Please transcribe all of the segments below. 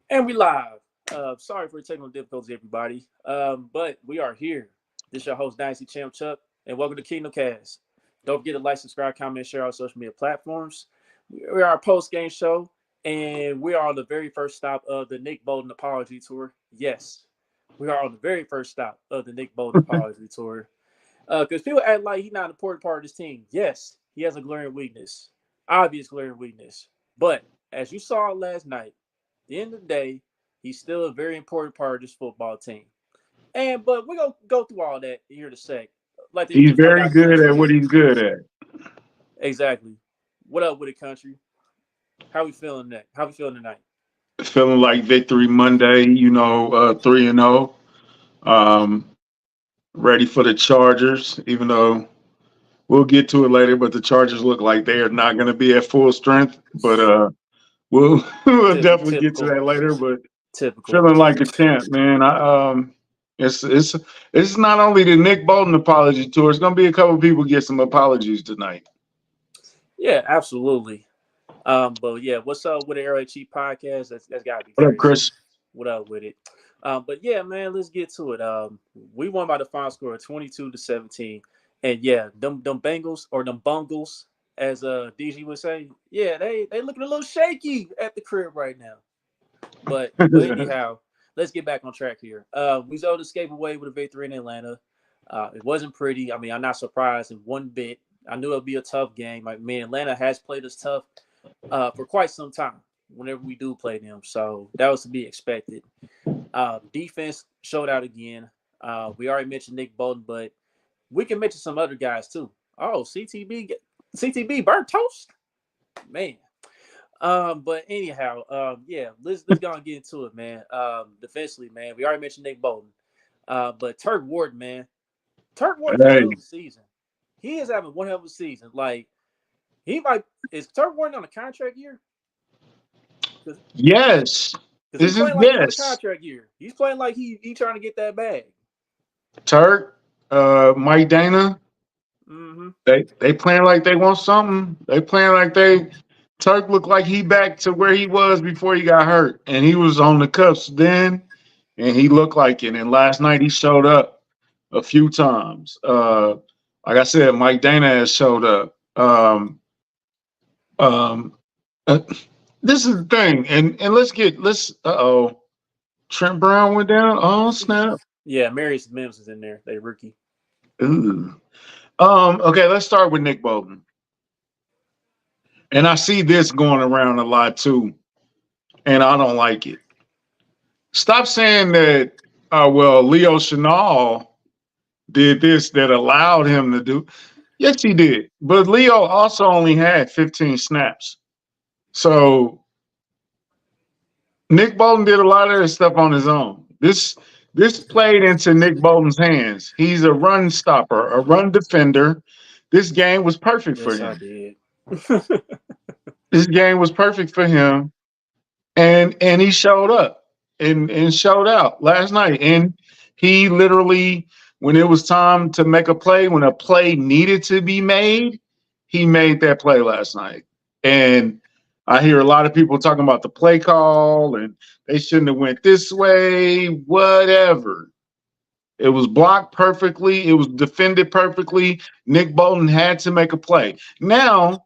And we live. Sorry for technical difficulties, everybody. But we are here. This is your host, Dynasty Champ Chuck, and welcome to Kingdom Cast. Don't forget to like, subscribe, comment, share our social media platforms. We are a post game show, and we are on the very first stop of the Nick Bolton Apology Tour. Yes, we are on the very first stop of the Nick Bolton Apology Tour. Because people act like he's not an important part of this team. Yes, he has a glaring weakness, obvious glaring weakness. But as you saw last night, at the end of the day, he's still a very important part of this football team. But we're gonna go through all that here in a sec. Like to He's introduce my very guys good once at what again. he's good at. Exactly. What up with it, country? How we feeling that? How we feeling tonight? Feeling like Victory Monday, 3-0. Um, ready for the Chargers, even though we'll get to it later, but the Chargers look like they are not going to be at full strength. But we'll we'll definitely get to Typical. that later. But Typical. feeling like a champ, man. It's not only the Nick Bolton apology tour. It's going to be a couple people get some apologies tonight. Yeah, absolutely. But yeah, what's up with the RHE podcast? That's gotta be What up, Chris. Chris? What up with it? But yeah, man, let's get to it. We won by the final score of 22-17. And yeah, them Bengals or them Bungles, as DG would say, yeah, they looking a little shaky at the crib right now. But anyhow, let's get back on track here. We was able to escape away with a victory in Atlanta. It wasn't pretty. I mean, I'm not surprised in one bit. I knew it'd be a tough game. I mean, Atlanta has played us tough for quite some time whenever we do play them. So that was to be expected. Defense showed out again. We already mentioned Nick Bolton, but we can mention some other guys too. Oh, CTB burnt toast, man. But anyhow, yeah, let's go and get into it, man. Defensively, man, we already mentioned Nick Bolton. But Turk Ward, man, Turk Ward is having a Hey, hell of a season. He is having one hell of a season. Like he might is Turk Ward on a contract year? Because yes. he's This is playing like he's on a yes. contract year. He's playing like he trying to get that bag. Turk, Mike Dana, Mm-hmm. they playing like they want something. They playing like they Turk looked like he back to where he was before he got hurt, and he was on the cusp then, and he looked like it. And last night he showed up a few times. Like I said, Mike Dana has showed up. Um, uh, this is the thing, and let's. Trent Brown went down. Oh snap! Yeah, Marius Mims is in there. They rookie. Ooh. Okay, let's start with Nick Bolton. And I see this going around a lot too, and I don't like it. Stop saying that, well, Leo Chenal did this that allowed him to do. Yes, he did. But Leo also only had 15 snaps. So Nick Bolton did a lot of this stuff on his own. This played into Nick Bolton's hands. He's a run stopper, a run defender. This game was perfect for Yes, I him. did. This game was perfect for him, and he showed up and showed out last night. And he literally, when it was time to make a play, when a play needed to be made, he made that play last night. And I hear a lot of people talking about the play call and they shouldn't have went this way, whatever. It was blocked perfectly. It was defended perfectly. Nick Bolton had to make a play. Now,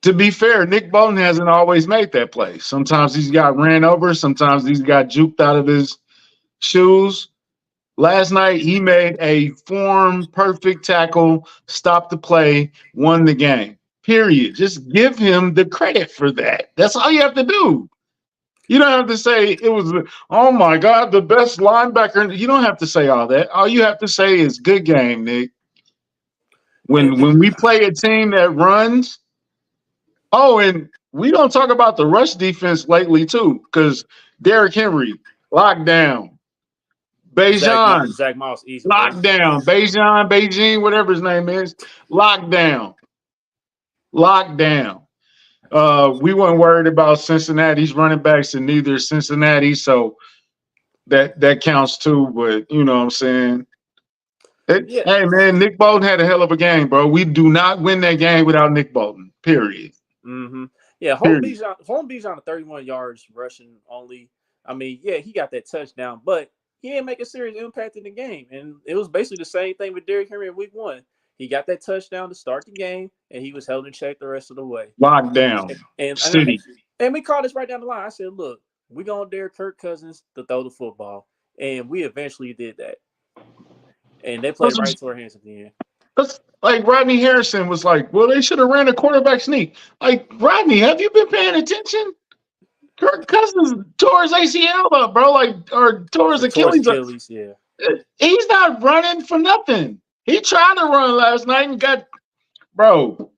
to be fair, Nick Bolton hasn't always made that play. Sometimes he's got ran over. Sometimes he's got juked out of his shoes. Last night, he made a form perfect tackle, stopped the play, won the game. Period. Just give him the credit for that. That's all you have to do. You don't have to say it was, oh my God, the best linebacker. You don't have to say all that. All you have to say is good game, Nick. And When we play a team that runs, oh, and we don't talk about the rush defense lately too, because Derrick Henry locked down, Bejan Zach Moss easy, bro. locked down, Bejan, Beijing, whatever his name is, locked down, locked down. We weren't worried about Cincinnati's running backs, and neither is Cincinnati, so that counts too. But you know what I'm saying? Yeah. Hey man, Nick Bolton had a hell of a game, bro. We do not win that game without Nick Bolton. Period. Mm-hmm. Yeah, Period. Holm Bijan 31 yards rushing only. I mean, yeah, he got that touchdown, but he didn't make a serious impact in the game. And it was basically the same thing with Derrick Henry in week one. He got that touchdown to start the game, and he was held in check the rest of the way. Lockdown. And City. and we called this right down the line. I said, look, we're going to dare Kirk Cousins to throw the football. And we eventually did that. And they played right into our hands at the end. That's like Rodney Harrison was like, well, they should have ran a quarterback sneak. Like, Rodney, have you been paying attention? Kirk Cousins tore his ACL up, bro. Like, or tore his Towards Achilles up. Achilles, yeah. He's not running for nothing. He tried to run last night and got, bro.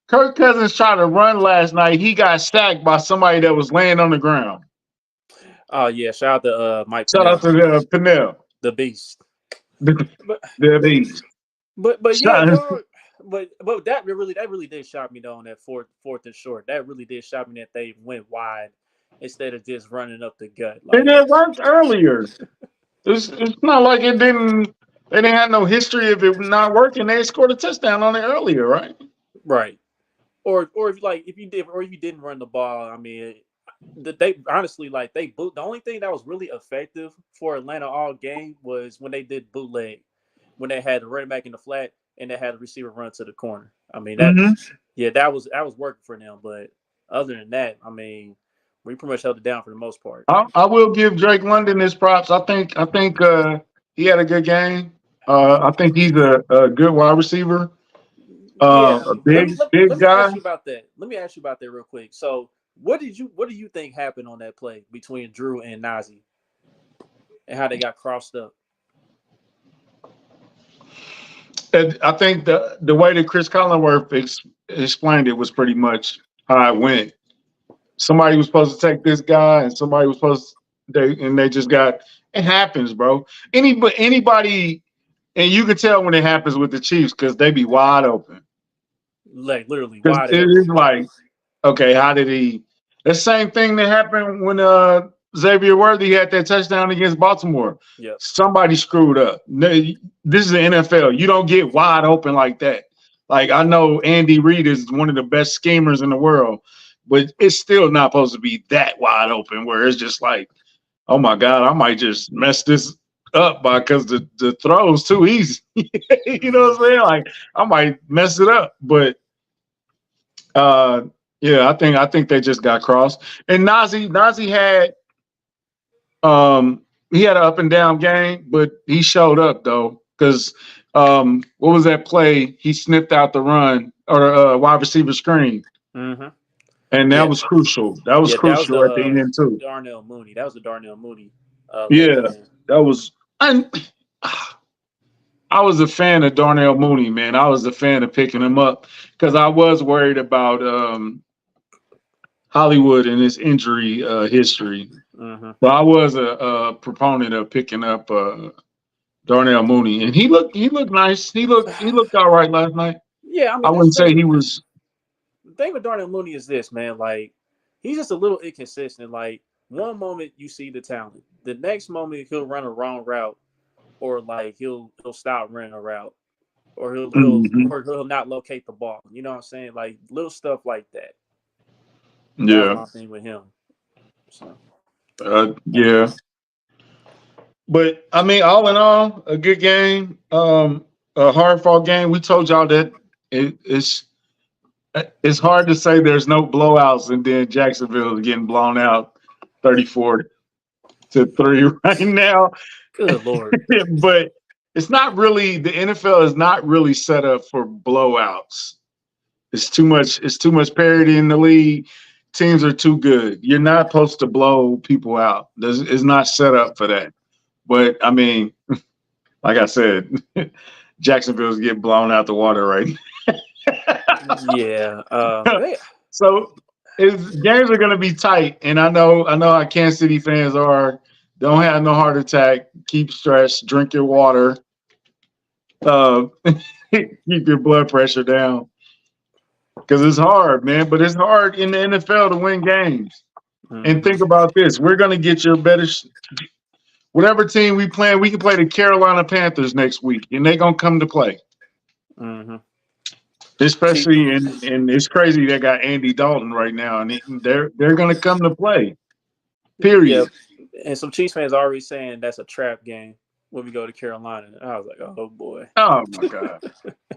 Kirk Cousins tried to run last night. He got sacked by somebody that was laying on the ground. Oh, yeah. Shout out to Mike Shout out Pennell, to Pennell. the beast. The But beast. but yeah, Shout- dog. But that really did shock me though on that fourth and short. That really did shock me that they went wide instead of just running up the gut. And Like it worked earlier. It's not like it didn't. They didn't have no history of it not working. They scored a touchdown on it earlier, right? right. Or if you did or if you didn't run the ball, I mean they honestly like they boot the only thing that was really effective for Atlanta all game was when they did bootleg, when they had the running back in the flat and they had the receiver run to the corner. I mean that Mm-hmm. yeah, that was working for them. But other than that, I mean, we pretty much held it down for the most part. I will give Drake London his props. I think he had a good game. I think he's a good wide receiver. Yeah, A big let me guy. ask you about that. Let me ask you about that real quick. So, what do you think happened on that play between Drew and Nazi, and how they got crossed up? And I think the way that Chris Collinworth explained it was pretty much how it went. Somebody was supposed to take this guy, and somebody was supposed they just got. It happens, bro. Anybody, and you can tell when it happens with the Chiefs because they be wide open. Like literally Because wide it open. is like, okay, how did he? The same thing that happened when Xavier Worthy had that touchdown against Baltimore. Yep. Somebody screwed up. This is the NFL. You don't get wide open like that. Like I know Andy Reid is one of the best schemers in the world, but it's still not supposed to be that wide open where it's just like, oh my God, I might just mess this up because the throw's too easy. You know what I'm saying? Like I might mess it up, but yeah, I think they just got crossed. And Nazi had he had an up and down game, but he showed up though because what was that play? He sniffed out the run or wide receiver screen, Mm-hmm. and that Yeah, was crucial. That was yeah. That was crucial at the end too. Darnell Mooney. That was the Darnell Mooney late Yeah, game. that was. And I was a fan of Darnell Mooney, man. I was a fan of picking him up because I was worried about Hollywood and his injury history. Mm-hmm. But I was a proponent of picking up Darnell Mooney, and he looked nice. He looked all right last night. Yeah, I I mean that's wouldn't the say thing. he was. The thing with Darnell Mooney is this, man. Like he's just a little inconsistent. Like one moment you see the talent, the next moment he'll run a wrong route, or like he'll stop running a route, or Mhm. he'll not locate the ball. You know what I'm saying? Like little stuff like that. That was Yeah, my thing with him. So yeah. But I mean, all in all, a good game. A hard fought game. We told y'all that it's hard to say there's no blowouts, and then Jacksonville is getting blown out 34-3 right now. good lord. But it's not really the NFL is not really set up for blowouts. It's too much. It's too much parity in the league. Teams are too good. You're not supposed to blow people out. It's not set up for that. But I mean, like I said, Jacksonville's getting blown out the water right Yeah. now. So games are going to be tight, and I know how Kansas City fans are. Don't have no heart attack. Keep stressed. Drink your water. Keep your blood pressure down because it's hard, man. But it's hard in the NFL to win games. And think about this: we're going to get your better. Whatever team we play, we can play the Carolina Panthers next week, and they're going to come to play. Mm-hmm. Chief, especially and it's crazy they got Andy Dalton right now, and they're going to come to play. yeah, Period. and some Chiefs fans already saying that's a trap game when we go to Carolina. I was like, oh boy. Oh my God!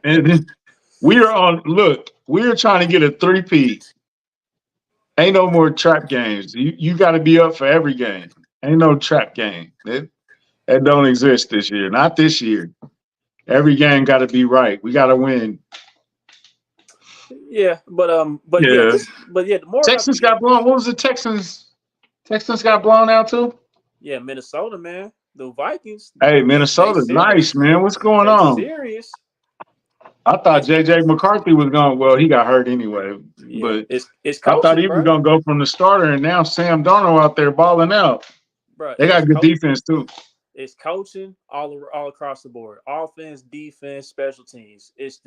And then we are on. Look, we are trying to get a three-peat. Ain't no more trap games. You got to be up for every game. Ain't no trap game. That don't exist this year. Not this year. Every game got to be right. We got to win. Yeah, but yeah, Yeah. but yeah, the more about the Texans got game, blown. What was the Texans? Texans got blown out too. yeah, Minnesota, man, the Vikings, Hey, they Minnesota's nice, serious, man. What's going they on? serious. I thought It's JJ McCarthy was going. Well, he got hurt anyway, yeah, but it's I thought coaching, he was bro, going to go from the starter, and now Sam Darnold out there balling out. bro. They got good defense too. It's coaching all across the board, offense, defense, special teams. It's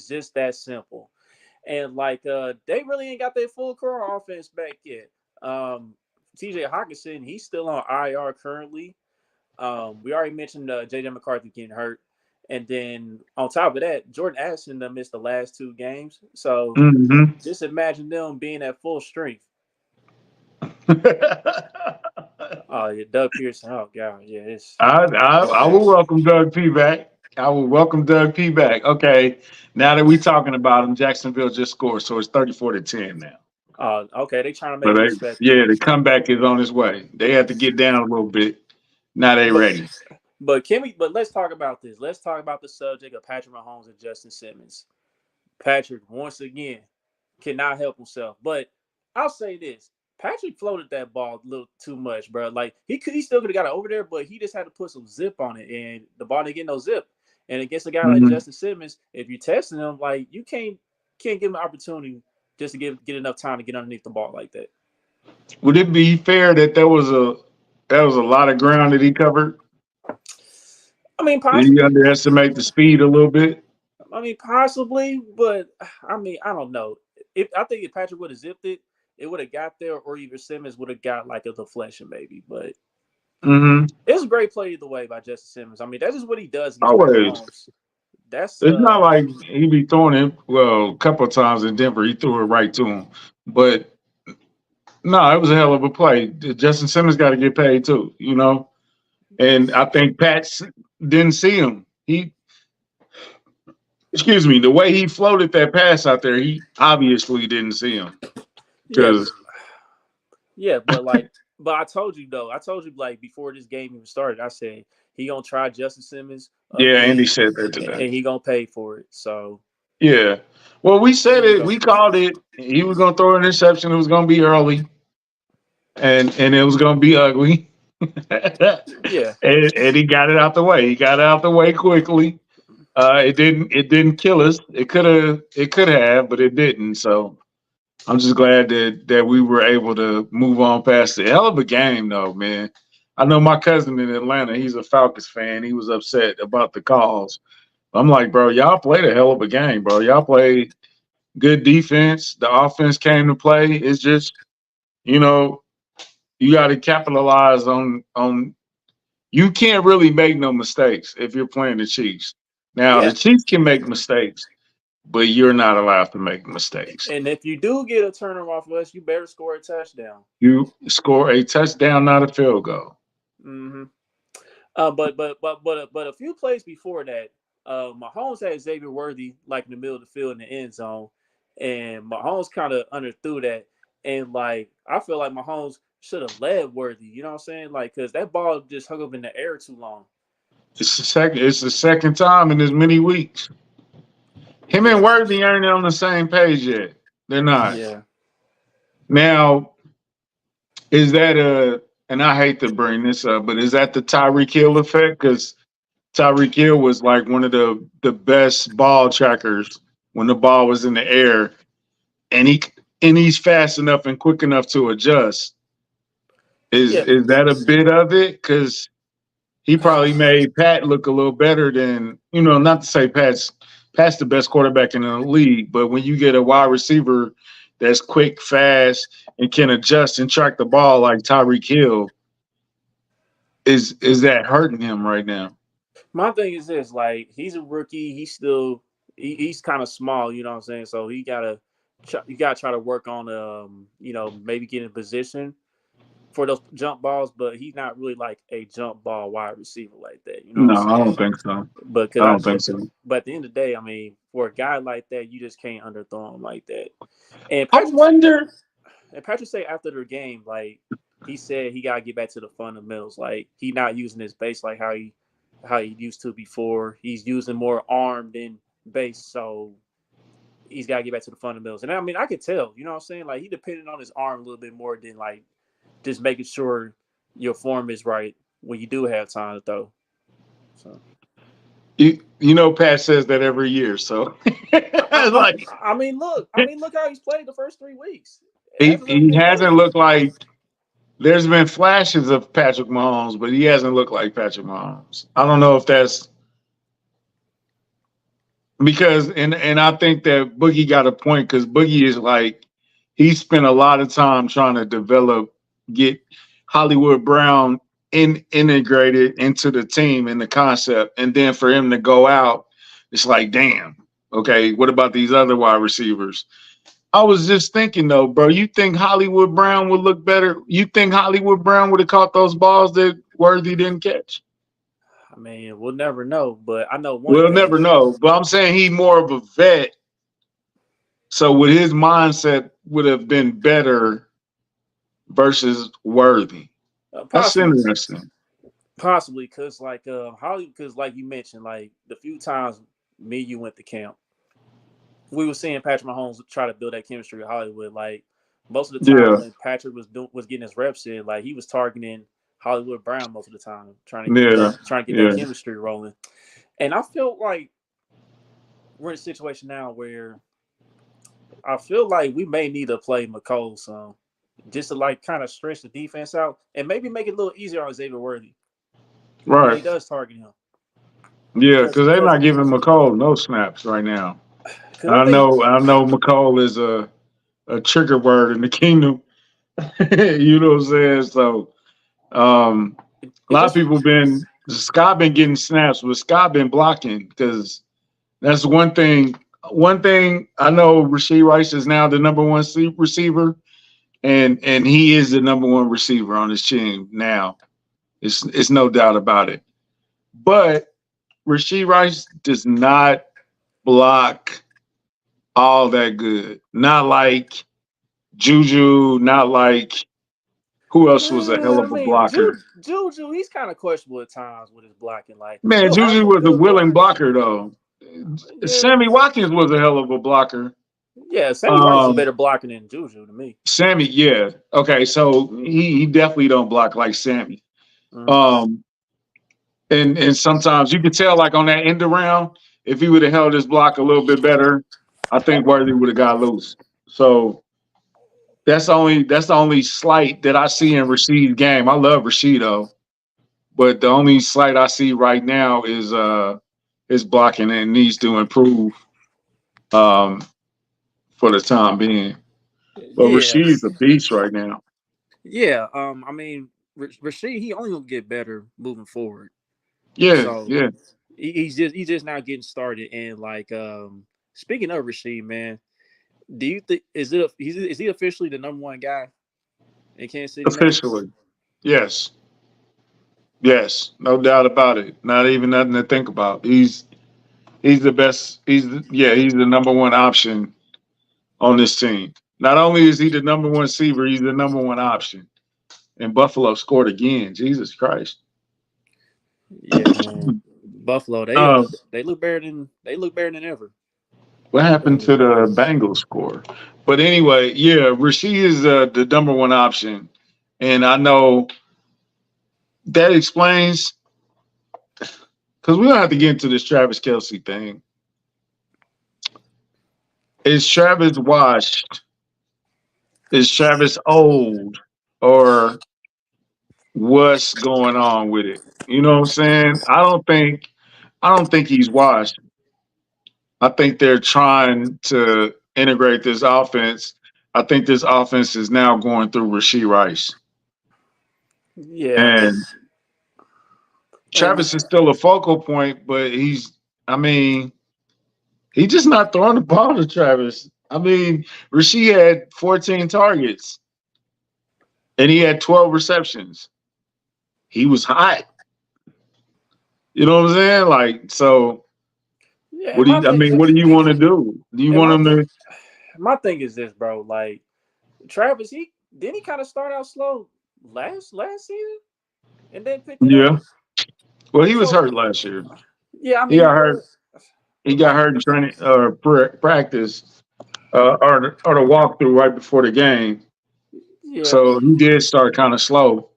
just that simple. And like they really ain't got their full core offense back yet. TJ Hawkinson, he's still on IR currently. We already mentioned JJ McCarthy getting hurt. And then on top of that, Jordan Addison missed the last 2 games. So Hmm. just imagine them being at full strength. Oh yeah, Doug Pearson. Oh god, yeah, it's I will trash. welcome Doug P back. I will welcome Doug P back. Okay, now that we talking about him, Jacksonville just scored, so it's 34-10 now. Okay, they trying to So make it respectable. yeah, the comeback is on its way. They had to get down a little bit. Now they But ready. but let's talk about this. Let's talk about the subject of Patrick Mahomes and Justin Simmons. Patrick once again cannot help himself. But I'll say this: Patrick floated that ball a little too much, bro. Like he still could have got it over there, but he just had to put some zip on it, and the ball didn't get no zip. And against a guy like Hmm. Justin Simmons, if you're testing him, like you can't give him an opportunity just to get enough time to get underneath the ball like that. Would it be fair that there was a lot of ground that he covered? I mean, Did he possibly. underestimate the speed a little bit? I mean, possibly, but I mean, I don't know. If I think if Patrick would have zipped it, it would have got there, or either Simmons would have got like a deflection, maybe. But Hmm. it was a great play either way by Justin Simmons. I mean, that's just what he does against Pat Always. Mahomes. That's It's not like he be throwing it. Well, a couple of times in Denver, he threw it right to him. But no, it was a hell of a play. Justin Simmons got to get paid too, you know. And I think Pat didn't see him. Excuse me, the way he floated that pass out there, he obviously didn't see him yeah, because yeah, but I told you though. I told you like before this game even started. I said he gonna try Justin Simmons yeah, Andy again, said that today. and he gonna pay for it. So Yeah. Well, we here said we it. go. We called it. He was going to throw an interception. It was going to be early, and it was going to be ugly. Yeah, And he got it out the way. He got it out the way quickly. It didn't kill us. It could have, but it didn't. So I'm just glad that we were able to move on past it. Hell of a game though, man. I know my cousin in Atlanta, he's a Falcons fan. He was upset about the calls. I'm like, bro, y'all played a hell of a game, bro. Y'all played good defense. The offense came to play. It's just, you know, you got to capitalize on. You can't really make no mistakes if you're playing the Chiefs. Now the yeah. Chiefs can make mistakes, but you're not allowed to make mistakes. And if you do get a turnover off of us, you better score a touchdown. You score a touchdown, not a field goal. Hmm. But a few plays before that, Mahomes had Xavier Worthy like in the middle of the field in the end zone, and Mahomes kind of underthrew that, and like I feel like Mahomes should have led Worthy. You know what I'm saying? Like because that ball just hung up in the air too long. It's the second time in as many weeks. Him and Yeah, Worthy aren't on the same page yet. They're not. yeah, Now, is that and I hate to bring this up, but is that the Tyreek Hill effect? Because Tyreek Hill was like one of the best ball trackers when the ball was in the air, and he's fast enough and quick enough to adjust. Is yeah. is that a bit of it? Because he probably made Pat look a little better than, not to say Pat's the best quarterback in the league, but when you get a wide receiver that's quick, fast, and can adjust and track the ball like Tyreek Hill, is that hurting him right now? My thing is this: like he's a rookie. He's still he's kind of small. You know what I'm saying? So you gotta try to work on maybe getting in position for those jump balls, but he's not really like a jump ball wide receiver like that. You know what I'm No, I don't saying? think so. But I cause I don't think but so. but at the end of the day, I mean, for a guy like that, you just can't underthrow him like that. And I Patrick wonder. and Patrick said after the game, like he said he gotta get back to the fundamentals. Like he not using his base like how he used to before. He's using more arm than base, so he's gotta get back to the fundamentals. And I mean, I could tell, you know what I'm saying? Like he depended on his arm a little bit more than like just making sure your form is right when you do have time to throw. So Pat says that every year. So it's I, like I mean, look how he's played the first 3 weeks. It he hasn't really he been hasn't good. looked like. There's been flashes of Patrick Mahomes, but he hasn't looked like Patrick Mahomes. I don't know if that's because and I think that Boogie got a point because Boogie is like he spent a lot of time trying to get Hollywood Brown integrated into the team and the concept, and then for him to go out, it's like, damn, okay, what about these other wide receivers? I was just thinking though, bro, you think Hollywood Brown would look better? You think Hollywood Brown would have caught those balls that Worthy didn't catch? I mean, we'll never know, but I know one We'll thing. never know. But I'm saying he more of a vet. So would his mindset would have been better versus Worthy? That's Possibly, interesting. possibly, because like Holly, because like you mentioned, like the few times me and you went to camp, we were seeing Patrick Mahomes try to build that chemistry with Hollywood. Like most of the time Yeah, when Patrick was getting his reps in, like he was targeting Hollywood Brown most of the time, yeah, trying to get that yeah. chemistry rolling. And I feel like we're in a situation now where I feel like we may need to play McCole some, just to like kind of stretch the defense out and maybe make it a little easier on Xavier Worthy when he Right. does target him. Yeah, Because because they're because not giving McCall no snaps right now. because I think I know McCall is a trigger word in the kingdom. You know what I'm saying? So um a it lot of just people been Scott been getting snaps, but Scott been blocking because that's one thing. One thing I know, Rasheed Rice is now the number one receiver, and he is the number one receiver on his team now. It's no doubt about it. But Rasheed Rice does not block all that good. Not like Juju. Not like who else was a hell I of a mean, blocker. Juju, he's kind of questionable at times with his blocking. Like Man, he'll have Juju some was a good willing blocks. blocker though. Yeah, Sammy Watkins was a hell of a blocker. yeah. Sammy White's a Um, better blocker than Juju to me. Sammy, yeah. Okay, so he definitely don't block like Sammy. Hmm. Um, and sometimes you could tell like on that end around, if he would have held his block a little bit better, I think Worthy would have got loose. So that's the only slight that I see in Rasheed's game. I love Rasheed though, but the only slight I see right now is his blocking and needs to improve um for the time being. But Yeah, Rasheed's a beast right now. yeah. I mean, Rasheed, he only gonna get better moving forward. Yeah, So yeah. he's just now getting started. And like speaking of Rasheed, man, do you think is he officially the number one guy in Kansas City now? Officially. Yes. Yes. No doubt about it. Not even nothing to think about. He's the best. He's the number one option on this team. Not only is he the number one receiver, he's the number one option. And Buffalo scored again. Jesus Christ. Yeah, man. Buffalo, Uh, they look better than ever. what happened So to the Bengals score? But anyway, yeah, Rasheed is the number one option. And I know that explains because we don't have to get into this Travis Kelsey thing. Is Travis washed? Is Travis old? Or what's going on with it? You know what I'm saying? I don't think he's washed. I think they're trying to integrate this offense. I think this offense is now going through Rasheed Rice. yeah, And and Travis is still a focal point, but I mean, He just not throwing the ball to Travis. I mean, Rasheed had 14 targets and he had 12 receptions. He was hot. You know what I'm saying? Like, so Yeah, what and do my you? I thing, mean, what do you want to do? Do you and want him to? my thing is this, bro. Like Travis, he kind of start out slow last season, and then picked it Yeah. up. Well, he was So hurt last year. yeah, I He mean he got hurt. was. He But my got hurt thing in is, training or practice or the walkthrough right before the game. yeah, So he did start kind of slow.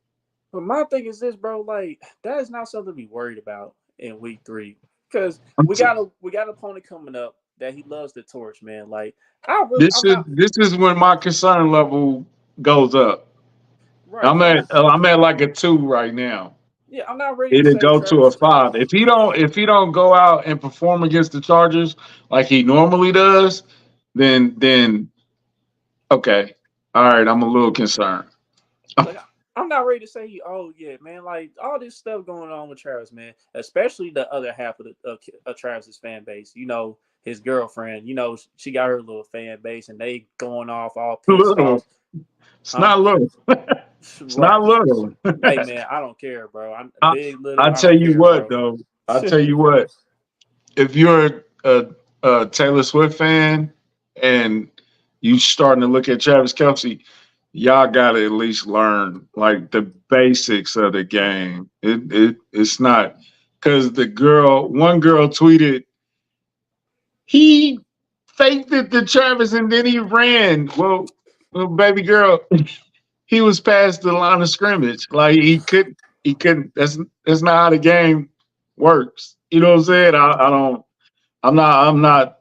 but my thing is this, bro. Like that is not something to be worried about in week 3 because we got an opponent coming up that he loves the torch, man. Like I'm not This is when my concern level goes up. right. I'm at like a 2 right now. Yeah, I'm not ready to It'll say go to Travis a is gonna. 5. If he don't go out and perform against the Chargers like he normally does, then okay. All right, I'm a little concerned. Like I'm not ready to say, oh yeah, man. Like all this stuff going on with Travis, man. Especially the other half of Travis's fan base. You know, his girlfriend. You know, she got her little fan base, and they going off all pissed Little. off, It's huh? not little. It's not Right. little. Hey man, I don't care, bro. I'm I big, little. I I tell don't you care, what bro. though. I tell you what. If you're a Taylor Swift fan and you starting to look at Travis Kelsey, y'all gotta at least learn like the basics of the game. It's not because one girl tweeted he faked it to Travis and then he ran. Well, baby girl, he was past the line of scrimmage. Like he couldn't. That's not how the game works. You know what I'm saying? I don't. I'm not.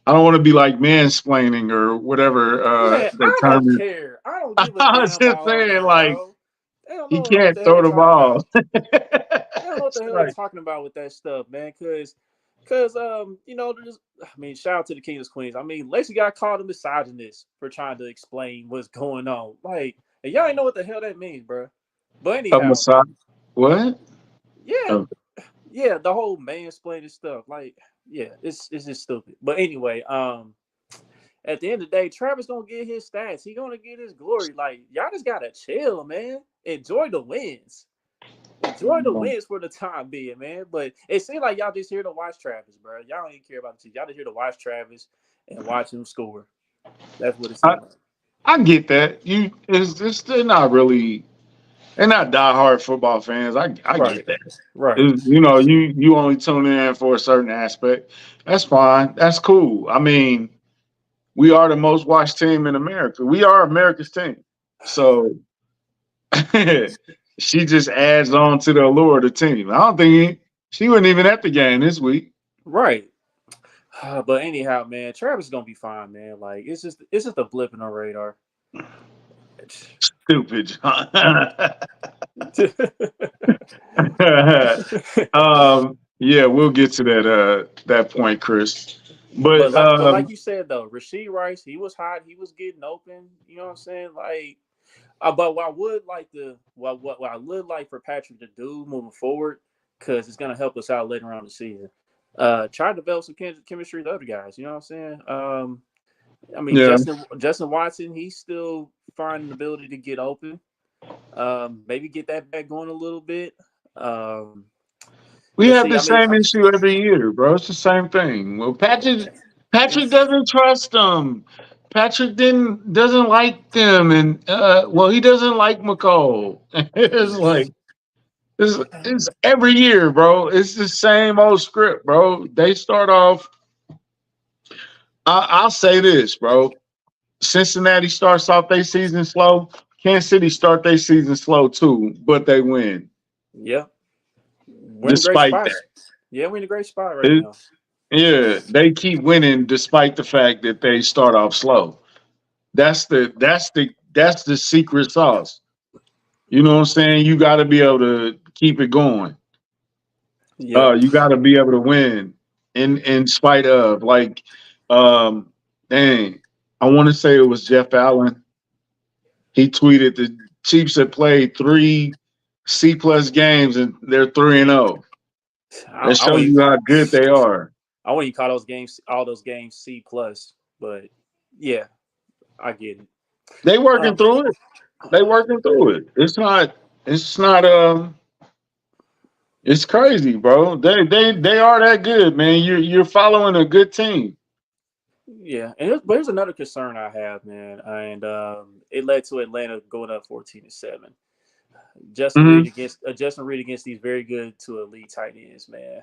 I don't want to be like mansplaining or whatever Yeah, the I term don't is. care. I don't give a I damn was just about all saying, that, like bro. They don't he know what can't the hell throw they the talking ball. about. They don't know what the It's hell they like, talking about with that stuff, man. You know, I mean, shout out to the Kings Queens. I mean, Lacey got called a misogynist for trying to explain what's going on. Like, and y'all ain't know what the hell that means, bro. But a anyhow, massage. What? yeah, Oh, yeah, the whole mansplaining stuff, like, yeah, it's just stupid. But anyway, at the end of the day, Travis gonna get his stats. He gonna get his glory. Like, y'all just gotta chill, man. Enjoy the wins. Enjoy the wins for the time being, man. But it seems like y'all just here to watch Travis, bro. Y'all don't even care about the team. Y'all just here to watch Travis and watch him score. That's what it I seems like. I get that. It's they're not diehard football fans. I Right. get that. Right. You only tune in for a certain aspect. That's fine. That's cool. I mean, we are the most watched team in America. We are America's team. So she just adds on to the allure of the team. I don't think she wasn't even at the game this week. Right. But anyhow, man, Travis is gonna be fine, man. Like it's just a blip in the radar. Stupid, John. Yeah, we'll get to that point, Chris. but But like you said though, Rasheed Rice, he was hot. He was getting open. You know what I'm saying? Like, but what I would like to, what I would like for Patrick to do moving forward, because it's gonna help us out later on the season. Try to develop some chemistry with other guys. You know what I'm saying? I mean, yeah, Justin Watson, he's still finding the ability to get open. Maybe get that back going a little bit. Um, we let's have see. the I mean, same issue every year, bro. It's the same thing. Well, Patrick it's doesn't trust them. Patrick doesn't like them, and he doesn't like McCall. It's like it's every year, bro. It's the same old script, bro. They start off. I'll say this, bro. Cincinnati starts off their season slow. Kansas City start their season slow too, but they win yeah, we're in a great despite spot. that. Yeah, we're in a great spot right It, now. yeah, they keep winning despite the fact that they start off slow. That's the secret sauce. You know what I'm saying? You got to be able to keep it going. Yep. You got to be able to win in spite of like, um, dang, I want to say it was Jeff Allen. He tweeted the Chiefs had played 3 C plus games and they're 3-0. I, That I shows wouldn't. you how good they are. I wouldn't call those games all those games C plus, but yeah, I get it. They working Um, through it. They working through it. It's not. It's not. It's crazy, bro. They are that good, man. You're following a good team. yeah, and but here's another concern I have, man, and it led to Atlanta going up 14-7. Hmm. Justin Reed against these very good to elite tight ends, man.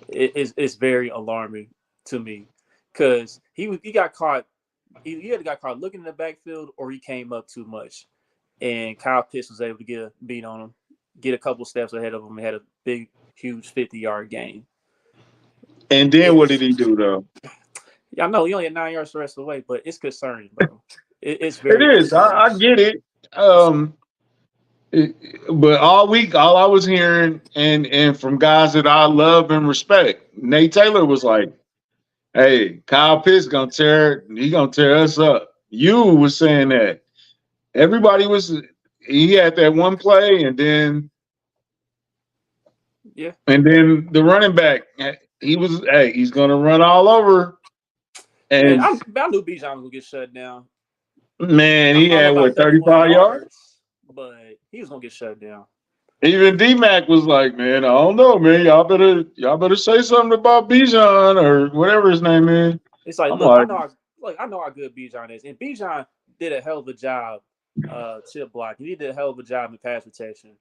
It's very alarming to me because he got caught. He either got caught looking in the backfield or he came up too much, and Kyle Pitts was able to get a beat on him, get a couple steps ahead of him, and had a big, huge 50-yard gain. And then It, what did he do though? yeah, I know he only had 9 yards the rest of the way, but it's concerning, bro. It's It very is. concerning. I get it. Um, it- but all week, all I was hearing, and from guys that I love and respect, Nate Taylor was like, "Hey, Kyle Pitts gonna tear. He gonna tear us up." You was saying that. Everybody was. He had that one play, Yeah, and then the running back. He was. Hey, he's gonna run all over. man. And I knew Bijan was gonna get shut down. man, I he don't know had about what 31 35 yards. yards, but he was gonna get shut down. Even D Mac was like, "Man, I don't know, man. Y'all better say something about Bijan or whatever his name is." It's like, I'm look, like, I know how good Bijan is, and Bijan did a hell of a job, chip blocking. He did a hell of a job in pass protection,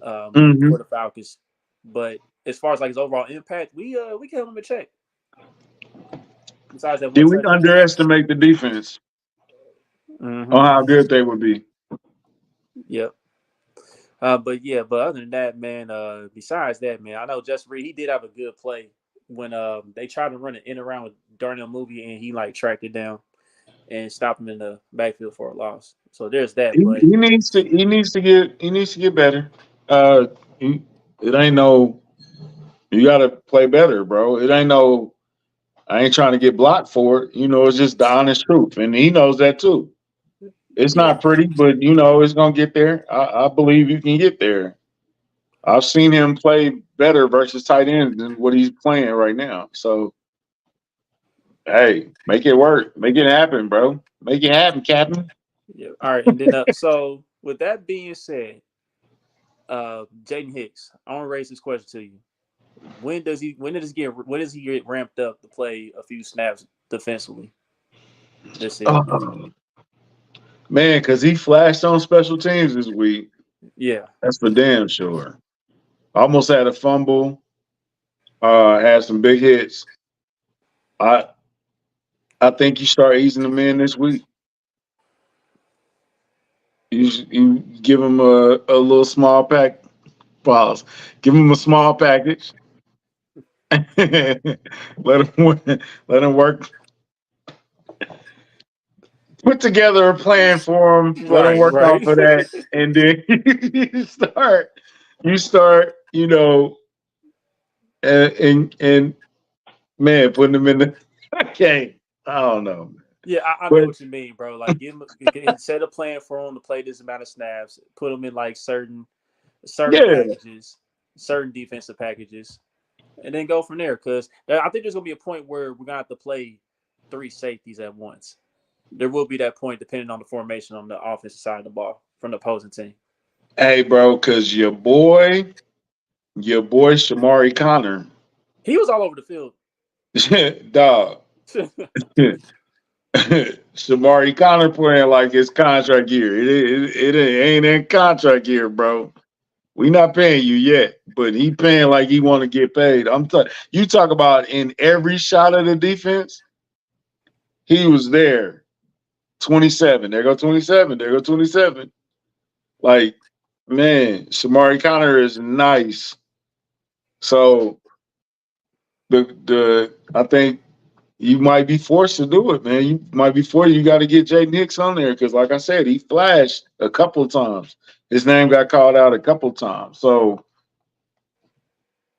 for hmm the Falcons. But as far as like his overall impact, we kept him in check. Besides that did one we touchdown. underestimate the defense Mm-hmm. on how good they would be? Yep. But yeah, but other than that, man. Besides that, man, I know Justin Reed. He did have a good play when they tried to run it in around with Darnell movie, and he like tracked it down and stopped him in the backfield for a loss. So there's that. He, But he needs to he needs to get better. Uh, it ain't no you got to play better, bro. It ain't no I ain't trying to get blocked for it. It's just the honest truth, and he knows that too. It's yeah, not pretty, but it's gonna get there. I believe you can get there. I've seen him play better versus tight ends than what he's playing right now. So hey, make it work, make it happen, bro. Make it happen, Captain. yeah. All right, and then so with that being said, Jaden Hicks, I want to raise this question to you. When does he get ramped up to play a few snaps defensively this season? Oh, man, because he flashed on special teams this week. Yeah. That's for damn sure. Almost had a fumble. Had some big hits. I I think you start easing them in this week. You give him a little small pack. Pause. Give him a small package. Let him work. Put together a plan for him. Let him Right, work right. off of that, and then you start. You start. And man, putting him in the. I can't. I don't know, Yeah, I know but what you mean, bro. Like, set a plan for him to play this amount of snaps. Put him in like certain yeah. packages, certain defensive packages, and then go from there. Because I think there's gonna be a point where we're gonna have to play three safeties at once. There will be that point depending on the formation on the offensive side of the ball from the opposing team. Hey, bro, because your boy Shamari Connor, He was all over the field. dog. Shamari Connor playing like it's contract year. It ain't in contract year, bro. We not paying you yet, but he paying like he want to get paid. You talk about in every shot of the defense, he was there. 27. There go 27. There go 27. Like, man, Shamari Connor is nice. So the I think you might be forced to do it, man. You might be forced. You got to get Jay Nix on there because, like I said, he flashed a couple of times. His name got called out a couple of times. So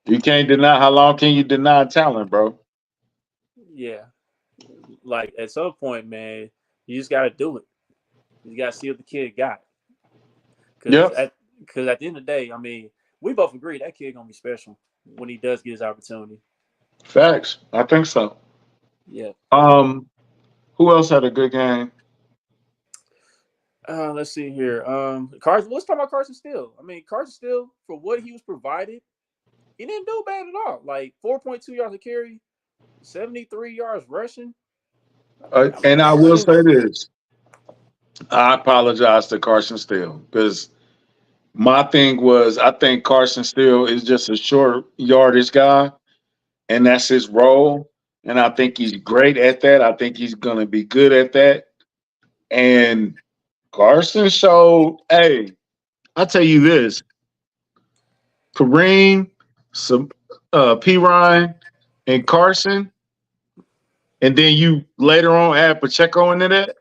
you can't deny. How long can you deny talent, bro? Yeah, like at some point, man, you just got to do it. You got to see what the kid got. Because Yep. at the end of the day, I mean, we both agree that kid gonna be special when he does get his opportunity. Facts. I think so. Yeah, yeah. Um, who else had a good game? Let's see here. Carson. Let's talk about Carson Steele. I mean, Carson Steele, for what he was provided, he didn't do bad at all. Like 4.2 yards a carry, 73 yards rushing. And I I will mean, say this: I apologize to Carson Steele because my thing was I think Carson Steele is just a short yardage guy, and that's his role. And I think he's great at that. I think he's gonna be good at that. And Carson showed, hey, I'll tell you this: Kareem, some P. Ryan, and Carson, and then you later on add Pacheco into that.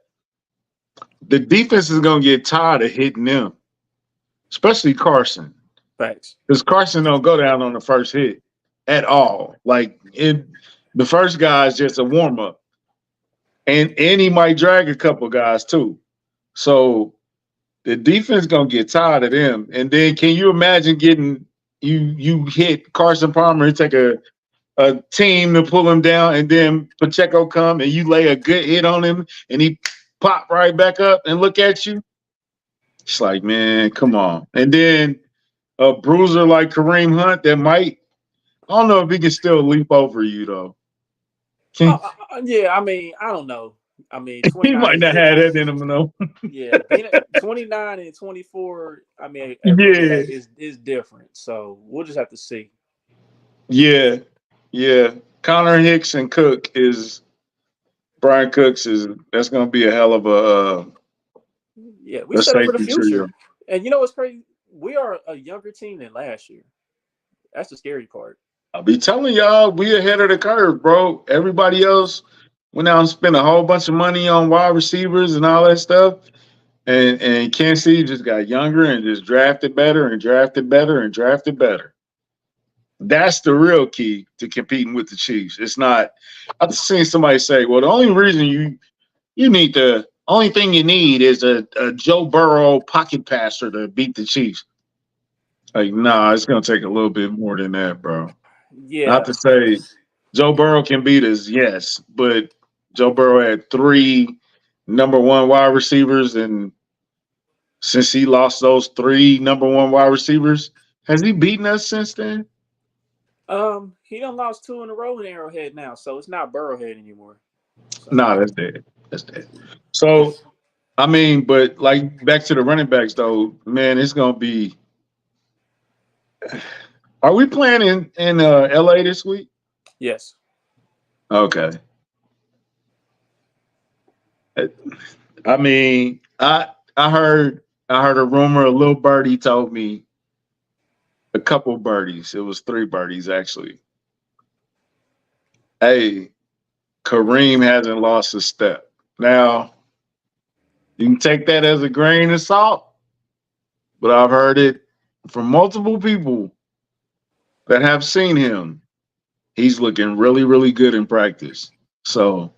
The defense is gonna get tired of hitting them, especially Carson, facts. because Carson don't go down on the first hit at all. Like the first guy is just a warm up, and he might drag a couple guys too. So the defense gonna get tired of them. And then can you imagine getting you hit Carson Palmer and take a team to pull him down, and then Pacheco come and you lay a good hit on him and he pop right back up and look at you? It's like, man, come on. And then a bruiser like Kareem Hunt that might, I don't know if he can still leap over you though. Can, Yeah, I mean, I don't know. I mean, he 29 might is not different. have that in him though. Yeah, being at 29 and 24, I mean, at running Yeah, back is different. So we'll just have to see. yeah, yeah. Connor Hicks and Cook is Brian Cooks is that's gonna be a hell of Yeah, we a set up for the safety future. trio. And you know what's crazy? We are a younger team than last year. That's the scary part. I'll be telling y'all, we ahead of the curve, bro. Everybody else went out and spent a whole bunch of money on wide receivers and all that stuff. And Kansas City just got younger and just drafted better and drafted better and drafted better. That's the real key to competing with the Chiefs. It's not. I've seen somebody say, "Well, the only reason you need the only thing you need is a Joe Burrow pocket passer to beat the Chiefs." Like, nah, it's gonna take a little bit more than that, bro. Not Yeah. to say Joe Burrow can beat us, yes, but Joe Burrow had three number one wide receivers, and since he lost those three number one wide receivers, has he beaten us since then? He done lost two in a row in Arrowhead now, so it's not Burrowhead anymore. So Nah, that's dead. That's dead. So I mean, but like back to the running backs though, man, it's gonna be. Are we playing in LA this week? yes. Okay. I mean, I heard a rumor. A little birdie told me a couple birdies. It was three birdies actually. Hey, Kareem hasn't lost a step. Now you can take that as a grain of salt, but I've heard it from multiple people that have seen him. He's looking really, really good in practice. So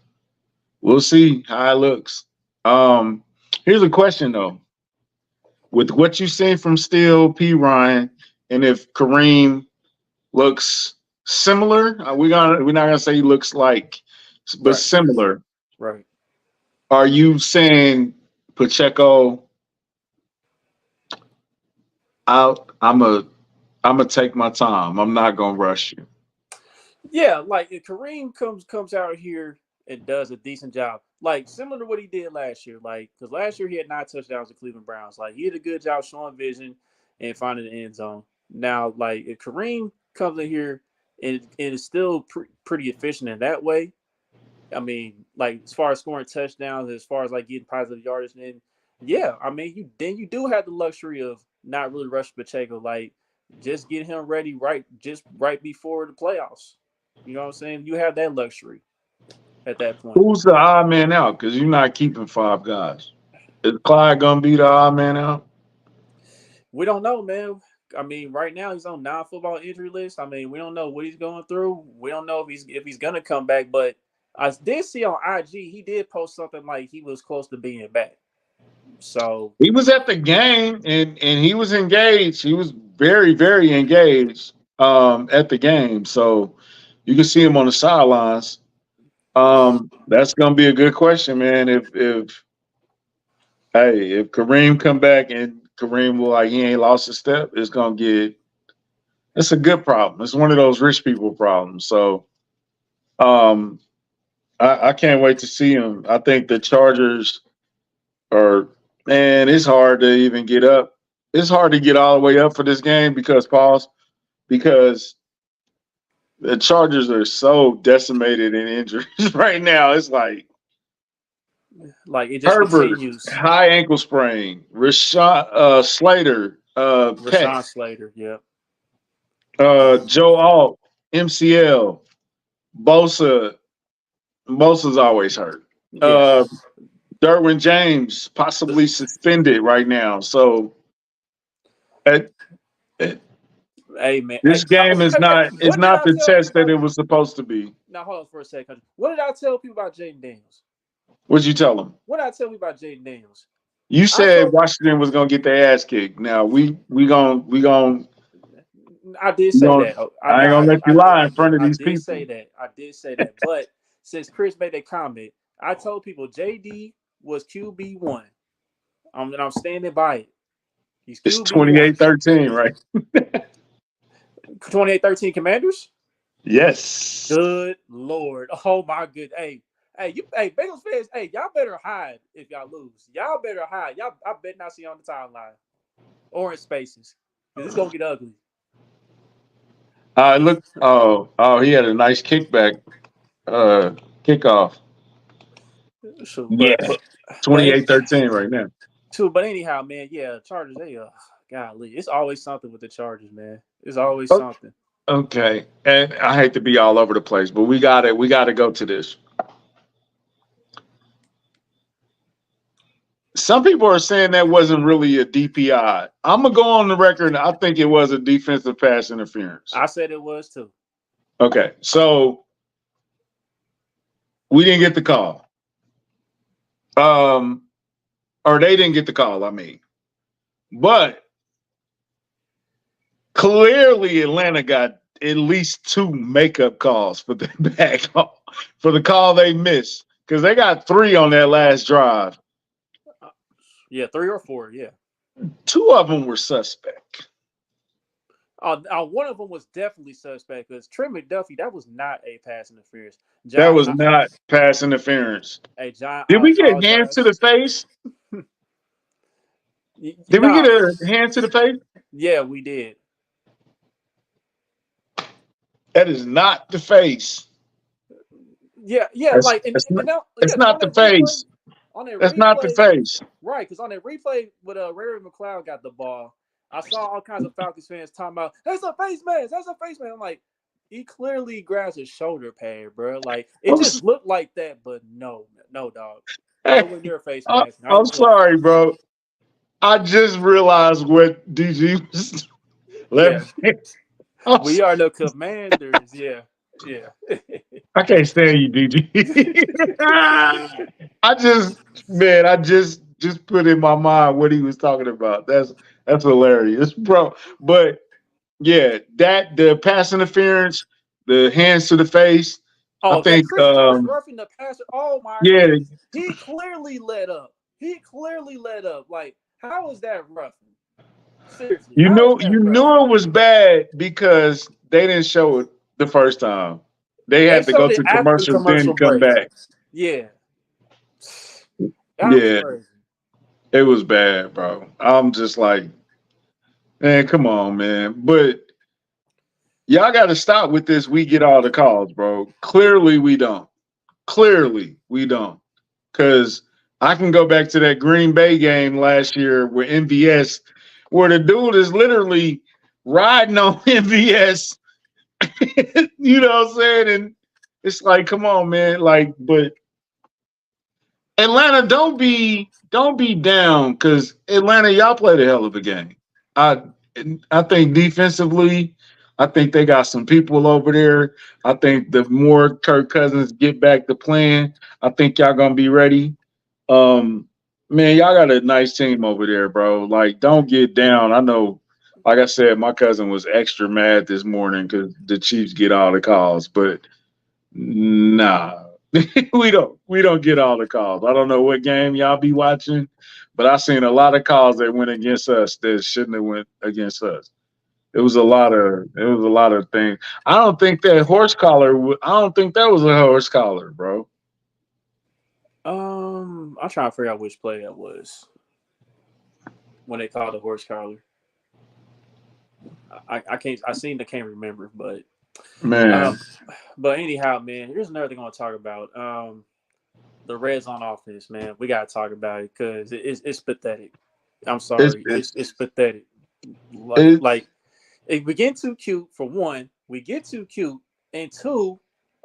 we'll see how it looks. Um, Here's a question though: with what you've seen from Steele, P. Ryan, and if Kareem looks similar, we're not gonna say he looks like, but Right. similar. Right. Are you saying Pacheco? Out. I'm a take my time. I'm not gonna rush you. Yeah, like if Kareem comes out here and does a decent job, like similar to what he did last year, like because last year he had 9 touchdowns with Cleveland Browns. Like he did a good job showing vision and finding the end zone. Now, like if Kareem comes in here and is still pretty efficient in that way, I mean, like as far as scoring touchdowns, as far as like getting positive yardage, then yeah, I mean you do have the luxury of not really rushing Pacheco, like just get him ready just right before the playoffs. You know what I'm saying? You have that luxury at that point. Who's the odd man out? Because you're not keeping five guys. Is Clyde gonna be the odd man out? We don't know, man. I mean, right now he's on non-football injury list. I mean, we don't know what he's going through. We don't know if he's gonna come back. But I did see on IG he did post something like he was close to being back. So He was at the game and he was engaged. He was very, very engaged at the game. So You can see him on the sidelines. That's gonna be a good question, man. If Kareem come back and Kareem look like he ain't lost a step, it's a good problem. It's one of those rich people problems. So um, I can't wait to see him. I think the Chargers are, man, it's hard to even get up. It's hard to get all the way up for this game because the Chargers are so decimated in injuries right now. It's like Like it just Herbert, continues. high ankle sprain. Rashad Slater, pec. Rashawn Slater, yep. Joe Alt, MCL. Bosa, Bosa's always hurt. Yeah. Uh, Derwin James possibly suspended right now. So at, Hey man. this game is not is What did not I the tell test that people? it was supposed to be. Now hold on for a second. What did I tell people about Jaden Daniels? What'd you tell them? What did I tell you about Jaden Daniels? You I said told Washington was gonna get their ass kicked. Now I did we say gonna that. I ain't gonna let you lie in front of I these did say people. that. I did say that. But since Chris made that comment, I told people JD was QB1. And I'm standing by it. He's It's QB1. 28-13, right? 28-13 Commanders? Yes. Good Lord. Oh my good. Hey, Bengals fans, hey, y'all better hide if y'all lose. Y'all better hide. Y'all, I bet not see you on the timeline or in spaces. Because it's gonna get ugly. Look. He had a nice kickback. Kickoff. So, Yeah. but any, 28-13 right now. but anyhow, man, yeah, Chargers, golly, it's always something with the Chargers, man. It's always Oh, something. okay. And I hate to be all over the place, but we gotta go to this. Some people are saying that wasn't really a DPI. I'm gonna go on the record. I think it was a defensive pass interference. I said it was too. Okay, so we didn't get the call. Or they didn't get the call. I mean, but clearly Atlanta got at least two makeup calls for the back for the call they missed because they got three on that last drive. Yeah, 3 or 4. Yeah. Two of them were suspect. One of them was definitely suspect because Trey McDuffie, that was not a pass interference. That John, was not pass interference. hey John, Did I we get hands to apologize. the face? Did we get Nah, a hand to the face? yeah, we did. That is not the face. Yeah, That's, like that's not, yeah, that's because not the face. on that That's not the replay, face. right? Because on that replay, when Ray McLeod got the ball, I saw all kinds of Falcons fans talking about that's a face mask, that's a face mask. I'm like, he clearly grabs his shoulder pad, bro. Like it just looked like that, but no, dog, Hey, nowhere near a face mask, not I'm even close. sorry, bro. I just realized what DG was. Yeah, Let me, I'm we are the Commanders. Yeah, yeah. I can't stand you, DG. I just put in my mind what he was talking about. That's hilarious, bro. But yeah, that the pass interference, the hands to the face. I Oh, that think, Chris Jones roughing the passer. Oh my yeah, goodness, he clearly let up. He clearly let up. Like, how is that roughing? Seriously, you how is knew that you roughing? knew it was bad because they didn't show it the first time. They They had to go showed it to after the commercial, then commercial come break. back. Yeah, that was Yeah, crazy. it was bad, bro. I'm just like, man, come on, man. But y'all got to stop with this. We get all the calls, bro. Clearly, we don't. Clearly, we don't. Because I can go back to that Green Bay game last year with MVS, where the dude is literally riding on MVS. You know what I'm saying? And it's like, come on, man. Like, but Atlanta, don't be down because Atlanta, y'all played a hell of a game. I I think defensively, I think they got some people over there. I think the more Kirk Cousins get back to playing, I think y'all gonna be ready. Um, man, y'all got a nice team over there, bro. Like, don't get down. I know. Like I said, my cousin was extra mad this morning because the Chiefs get all the calls, but nah, we don't get all the calls. I don't know what game y'all be watching, but I seen a lot of calls that went against us that shouldn't have went against us. It was a lot of things. I don't think that horse collar. I don't think that was a horse collar, bro. I'm trying to figure out which play that was when they called the horse collar. I can't. I can't remember, Man, um, but anyhow, man, here's another thing I want to talk about. The red zone offense, man. We gotta talk about it because it's pathetic. I'm it's sorry, it's it's pathetic. Like it, like we get too cute for one. We get too cute, and two,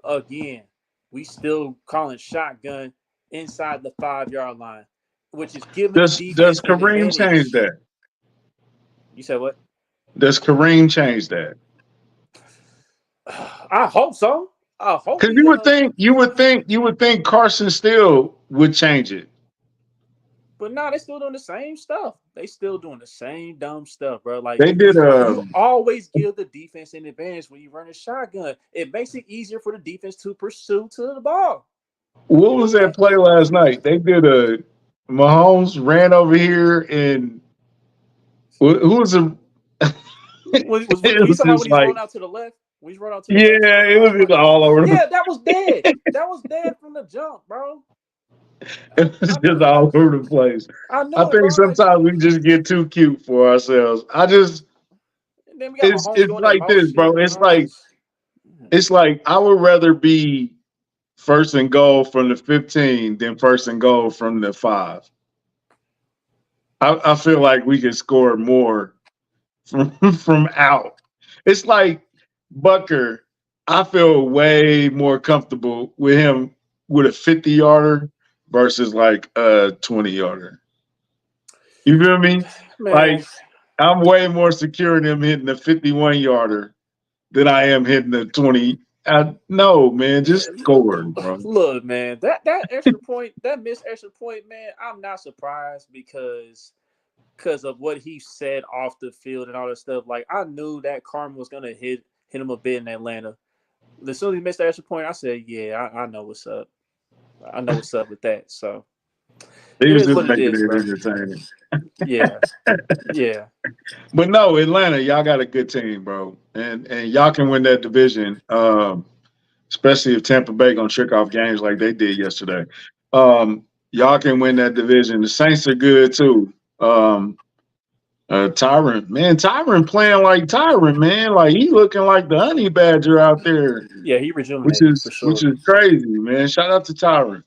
again, we still calling shotgun inside the 5 yard line, which is giving the does defense an Kareem change advantage. that? You said what? Does Kareem change that? I hope so. I hope Because he you would think Carson Steele would change it. But no, they still doing the same stuff. They still doing the same dumb stuff, bro. Like They did you always give the defense an advantage when you run a shotgun. It makes it easier for the defense to pursue to the ball. what was But that yet, play last night? They did a Mahomes ran over here and who was a when it you was talking about just when he's like rolling out to the left, when he's rolling out to the left on yeah, the it was just right. all over the Yeah, that was dead. That was dead from the jump, bro. it was I knew just it. all over the place. I I knew it, think bro. Like, sometimes we just get too cute for ourselves. and then we got It's Mahomes it's doing that like this, bro. motion. It's like I would rather be first and goal from the 15 than first and goal from the 5. I feel like we could score more from from out. It's like Bucker. I feel way more comfortable with him with a 50 yarder versus like a 20 yarder. You feel me? Man, Like I'm way more secure in him hitting the 51 yarder than I am hitting the 20. No, man, just score, bro. look, man, that extra point, that missed extra point, man, I'm not surprised because of what he said off the field and all that stuff. Like I knew that karma was gonna hit him a bit in Atlanta. As soon as he missed the extra point, I said, "Yeah, I know what's up. I know what's up with that." So He it was is just what it making is, it bro. entertaining. Yeah, yeah, But no, Atlanta, y'all got a good team, bro, and y'all can win that division. Especially if Tampa Bay gonna trick off games like they did yesterday. Y'all can win that division. The Saints are good too. Tyron playing like Tyron, man. Like he looking like the honey badger out there, yeah. He which rejuvenated is for which sure. is crazy, man. Shout out to Tyron.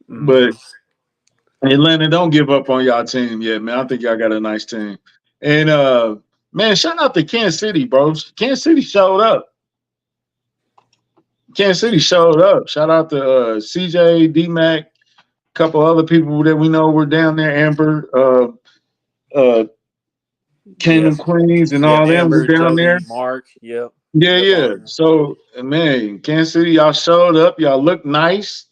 Hmm. But Atlanta, don't give up on y'all team yet, man. I think y'all got a nice team. And man, shout out to Kansas City, bro. Kansas City showed up. Kansas City showed up. Shout out to CJ, D Mac, a couple other people that we know were down there. Amber, uh, Yeah, Canaan Queens, and yeah. all them were Amber, down there. Jody, Mark. Yep, Yeah, yep. All yeah. of them. So man, Kansas City, y'all showed up. Y'all looked nice.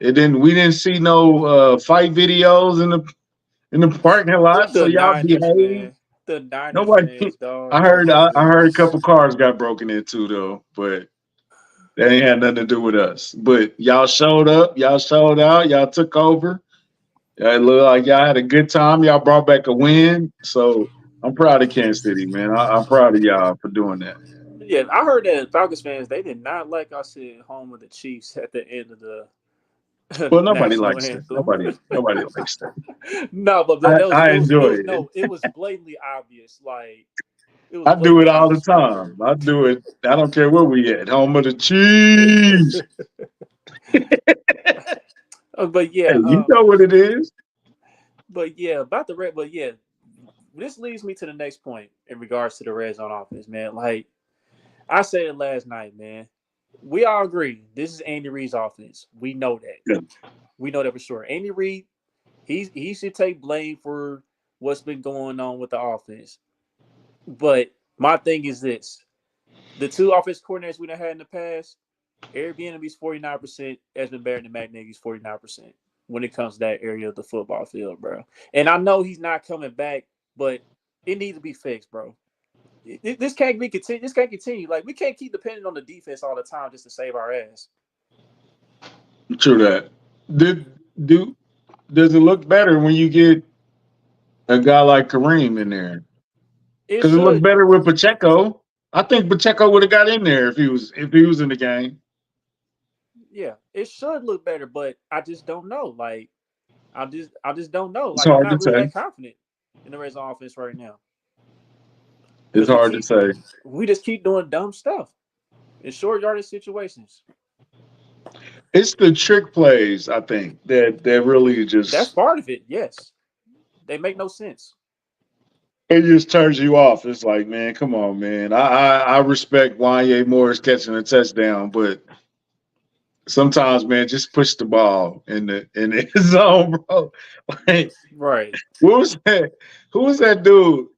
We didn't see no fight videos in the parking lot. So The y'all Niners, behave. man. The Niners Nobody. fans, dog. I Oh heard. my I heard a goodness. couple cars got broken into though, but that ain't had nothing to do with us. But y'all showed up. Y'all showed out. Y'all took over. It looked like y'all had a good time. Y'all brought back a win. So I'm proud of Kansas City, man. I'm proud of y'all for doing that. Yeah, I heard that Falcons fans they did not like us at home with the Chiefs at the end of the Well, nobody national likes that. anthem. Nobody likes that. No, but I, that was I it enjoy was it. no, it was blatantly obvious. Like it was I do it blatantly all the obvious right time. there. I do it. I don't care where we at. Home of the Chiefs. But Hey, yeah, you know what it is. about the red. But yeah, this leads me to the next point in regards to the red zone offense, man. Like I said it last night, man. We all agree this is Andy Reid's offense. We know that. Yeah. We know that for sure. Andy Reid, he should take blame for what's been going on with the offense. But my thing is this: the two offense coordinators we done had in the past, Airbnb's 49% has been better than Matt Nagy's 49% when it comes to that area of the football field, bro. And I know he's not coming back, but it needs to be fixed, bro. This can't be continue. This can't continue. Like we can't keep depending on the defense all the time just to save our ass. True that. Did do does it look better when you get a guy like Kareem in there? It Because it looked should, better with Pacheco. I think Pacheco would have got in there if he was in the game. yeah, it should look better, but I just don't know. Like I just don't know. It's Like I'm hard to not really say. that confident in the Reds offense right now It's because hard to say. we just keep doing dumb stuff in short yardage situations. It's the trick plays, I think, that really That's just part of it. Yes, they make no sense. it just turns you off. It's like, man, come on, man. I respect Wanye Morris catching a touchdown, but sometimes, man, just push the ball in the zone, bro. Like, Right. what was that? Who was that dude?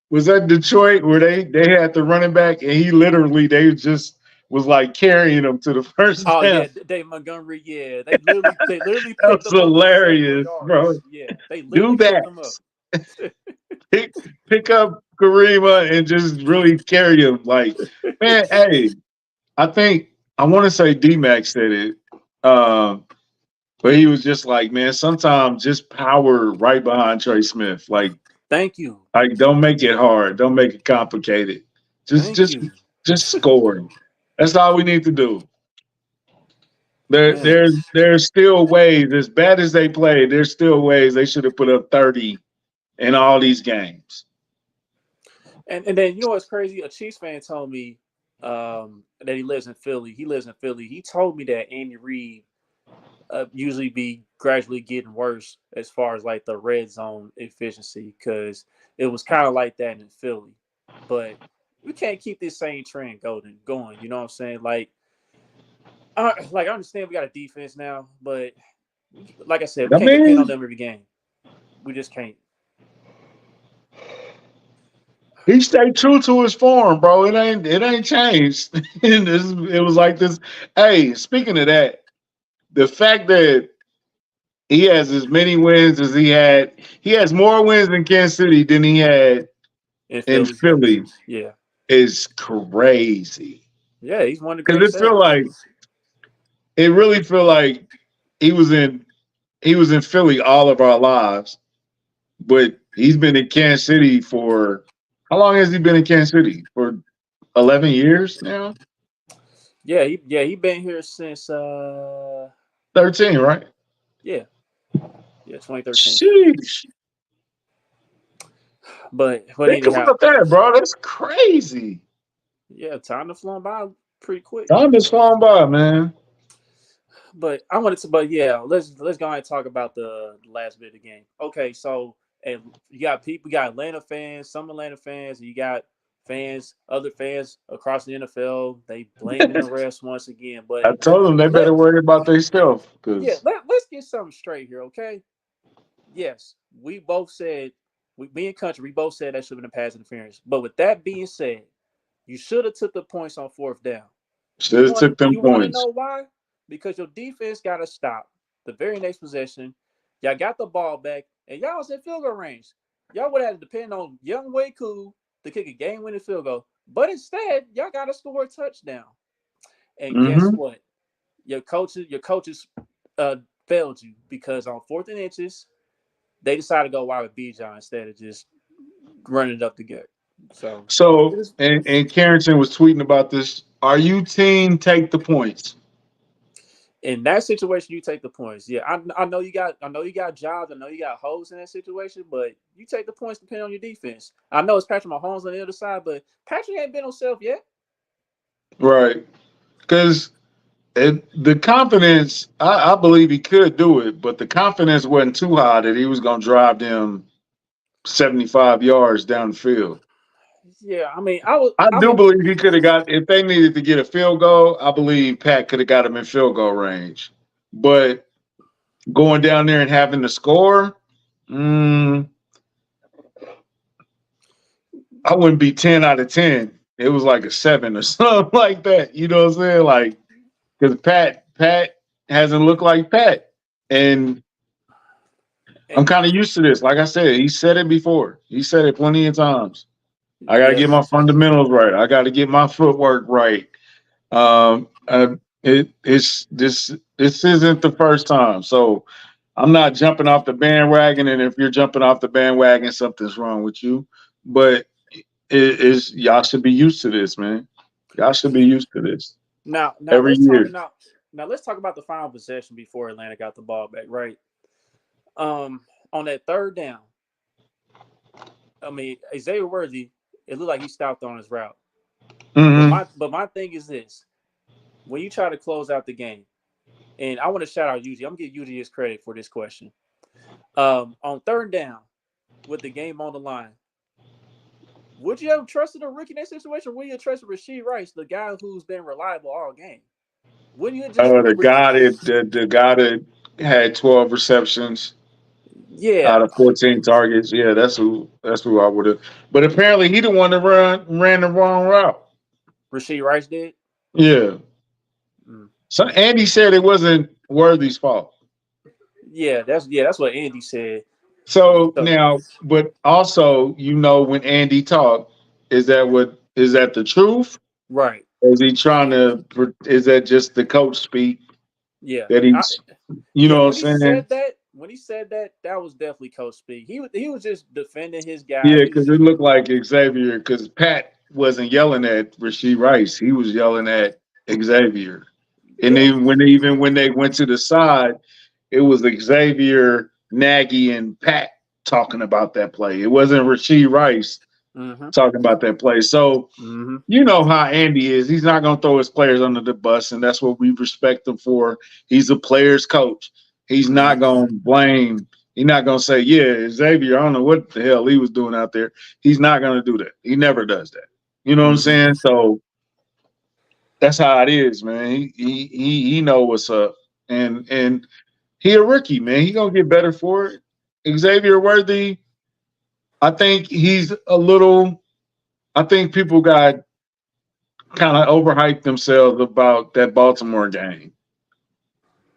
Was that Detroit where they had the running back and he literally they just was like carrying him to the first Oh down? yeah, Dave Montgomery. Yeah, they literally That picked was them up for several hilarious, bro. yards. Yeah, they Do literally picked that. them up. pick pick up Karima and just really carry him. Like, man, hey, I think I want to say D Max said it. Um, but he was just like, man, sometimes just power right behind Trey Smith. Thank you, Like don't make it hard. Don't make it complicated. Just thank just you, just score. That's all we need to do. There, man. there's still ways, as bad as they played, there's still ways they should have put up 30 in all these games. And then you know what's crazy? A Chiefs fan told me that he lives in Philly. He lives in Philly. He told me that Andy Reid usually be gradually getting worse as far as like the red zone efficiency because it was kind of like that in Philly. But we can't keep this same trend going. You know what I'm saying? Like I understand we got a defense now, but like I said, we I can't depend on mean, them every game. We just can't. he stayed true to his form, bro. It ain't changed. It was like this. Hey, speaking of that, the fact that he has as many wins as he has more wins in Kansas City than he had In in Philly, Philly yeah, is crazy. yeah, he's one of the Because greatest ever. it really feel like he was in he was in Philly all of our lives, but he's been in Kansas City for how long has he been in Kansas City? For 11 years now? Yeah, he been here since 13, right? yeah, yeah, 2013. Sheesh. But Think anyhow, about that, bro. That's crazy. yeah, time to flown by pretty quick. Time is flying by, man. But I wanted to, but yeah, let's go ahead and talk about the last bit of the game. Okay, so and you got Atlanta fans, some Atlanta fans, and you got other fans across the NFL. They blaming the refs once again. But I told them they better let worry about themselves yeah, because let's get something straight here, okay? Yes, we both said me and Country, we both said that should have been a pass interference. But with that being said, you should have took the points on fourth down. should have took them You want to points. know why? Because your defense got to stop the very next possession. Y'all got the ball back, and y'all was in field goal range. Y'all would have to depend on Young Way Cool to kick a game-winning field goal. But instead, y'all got to score a touchdown. And guess Hmm. what? Your coaches uh, failed you because on fourth and inches, they decided to go wide with Bijan instead of just running it up the gut. So it So, is and Carrington was tweeting about this. Are you team take the points? in that situation, you take the points. Yeah, I know you got jobs. I know you got holes in that situation, but you take the points depending on your defense. I know it's Patrick Mahomes on the other side, but Patrick ain't been himself yet. Right. Because the confidence, I believe he could do it, but the confidence wasn't too high that he was going to drive them 75 yards down the field. Yeah, I mean, I was. I I do mean, believe he could have got, if they needed to get a field goal, I believe Pat could have got him in field goal range. But going down there and having to score, mm, I wouldn't be 10 out of 10. It was like a 7 or something like that. You know what I'm saying? Like, because Pat hasn't looked like Pat. And I'm and kind of used to this. Like I said, he said it before. He said it plenty of times. I got to Yeah. get my fundamentals right. I got to get my footwork right. It's this isn't the first time, so I'm not jumping off the bandwagon. And if you're jumping off the bandwagon, something's wrong with you. But it is y'all should be used to this, man. Y'all should be used to this Now every let's talk year. now let's talk about the final possession before Atlanta got the ball back, right? On that third down, I mean, Xavier Worthy, it looked like he stopped on his route. But Hmm my thing is this: when you try to close out the game, and I want to shout out Yuji. I'm gonna give Yuji his credit for this question. On third down, with the game on the line, would you have trusted a rookie in that situation? Or would you have trusted Rasheed Rice, the guy who's been reliable all game? Wouldn't you have just, the guy that had 12 receptions out yeah, of 14 targets. Yeah, that's who I would have. But apparently he the one that ran the wrong route. Rasheed Rice did? Yeah. Mm. So Andy said it wasn't Worthy's fault. That's what Andy said. So So now, but also, when Andy talked, is that the truth? right. Is he trying to? Is that just the coach speak Yeah. that he's? You Yeah, know when what he I'm saying? said that, that was definitely coach speak. He was just defending his guys. Yeah, He was because it just looked like Xavier. Because Pat wasn't yelling at Rasheed Rice; he was yelling at Xavier. And yeah. even when they went to the side, it was Xavier, Nagy, and Pat talking about that play. It wasn't Rasheed Rice Mm-hmm. talking about that play. So Mm-hmm. you know how Andy is. He's not going to throw his players under the bus, and that's what we respect him for. He's a player's coach. He's not Mm-hmm. going to blame. He's not going to say, "Yeah, Xavier, I don't know what the hell he was doing out there." He's not going to do that. He never does that. You know what I'm Mm-hmm. saying? So that's how it is, man. He know what's up, and he a rookie, man. He gonna get better for it. Xavier Worthy, I think he's a little. I think people got kind of overhyped themselves about that Baltimore game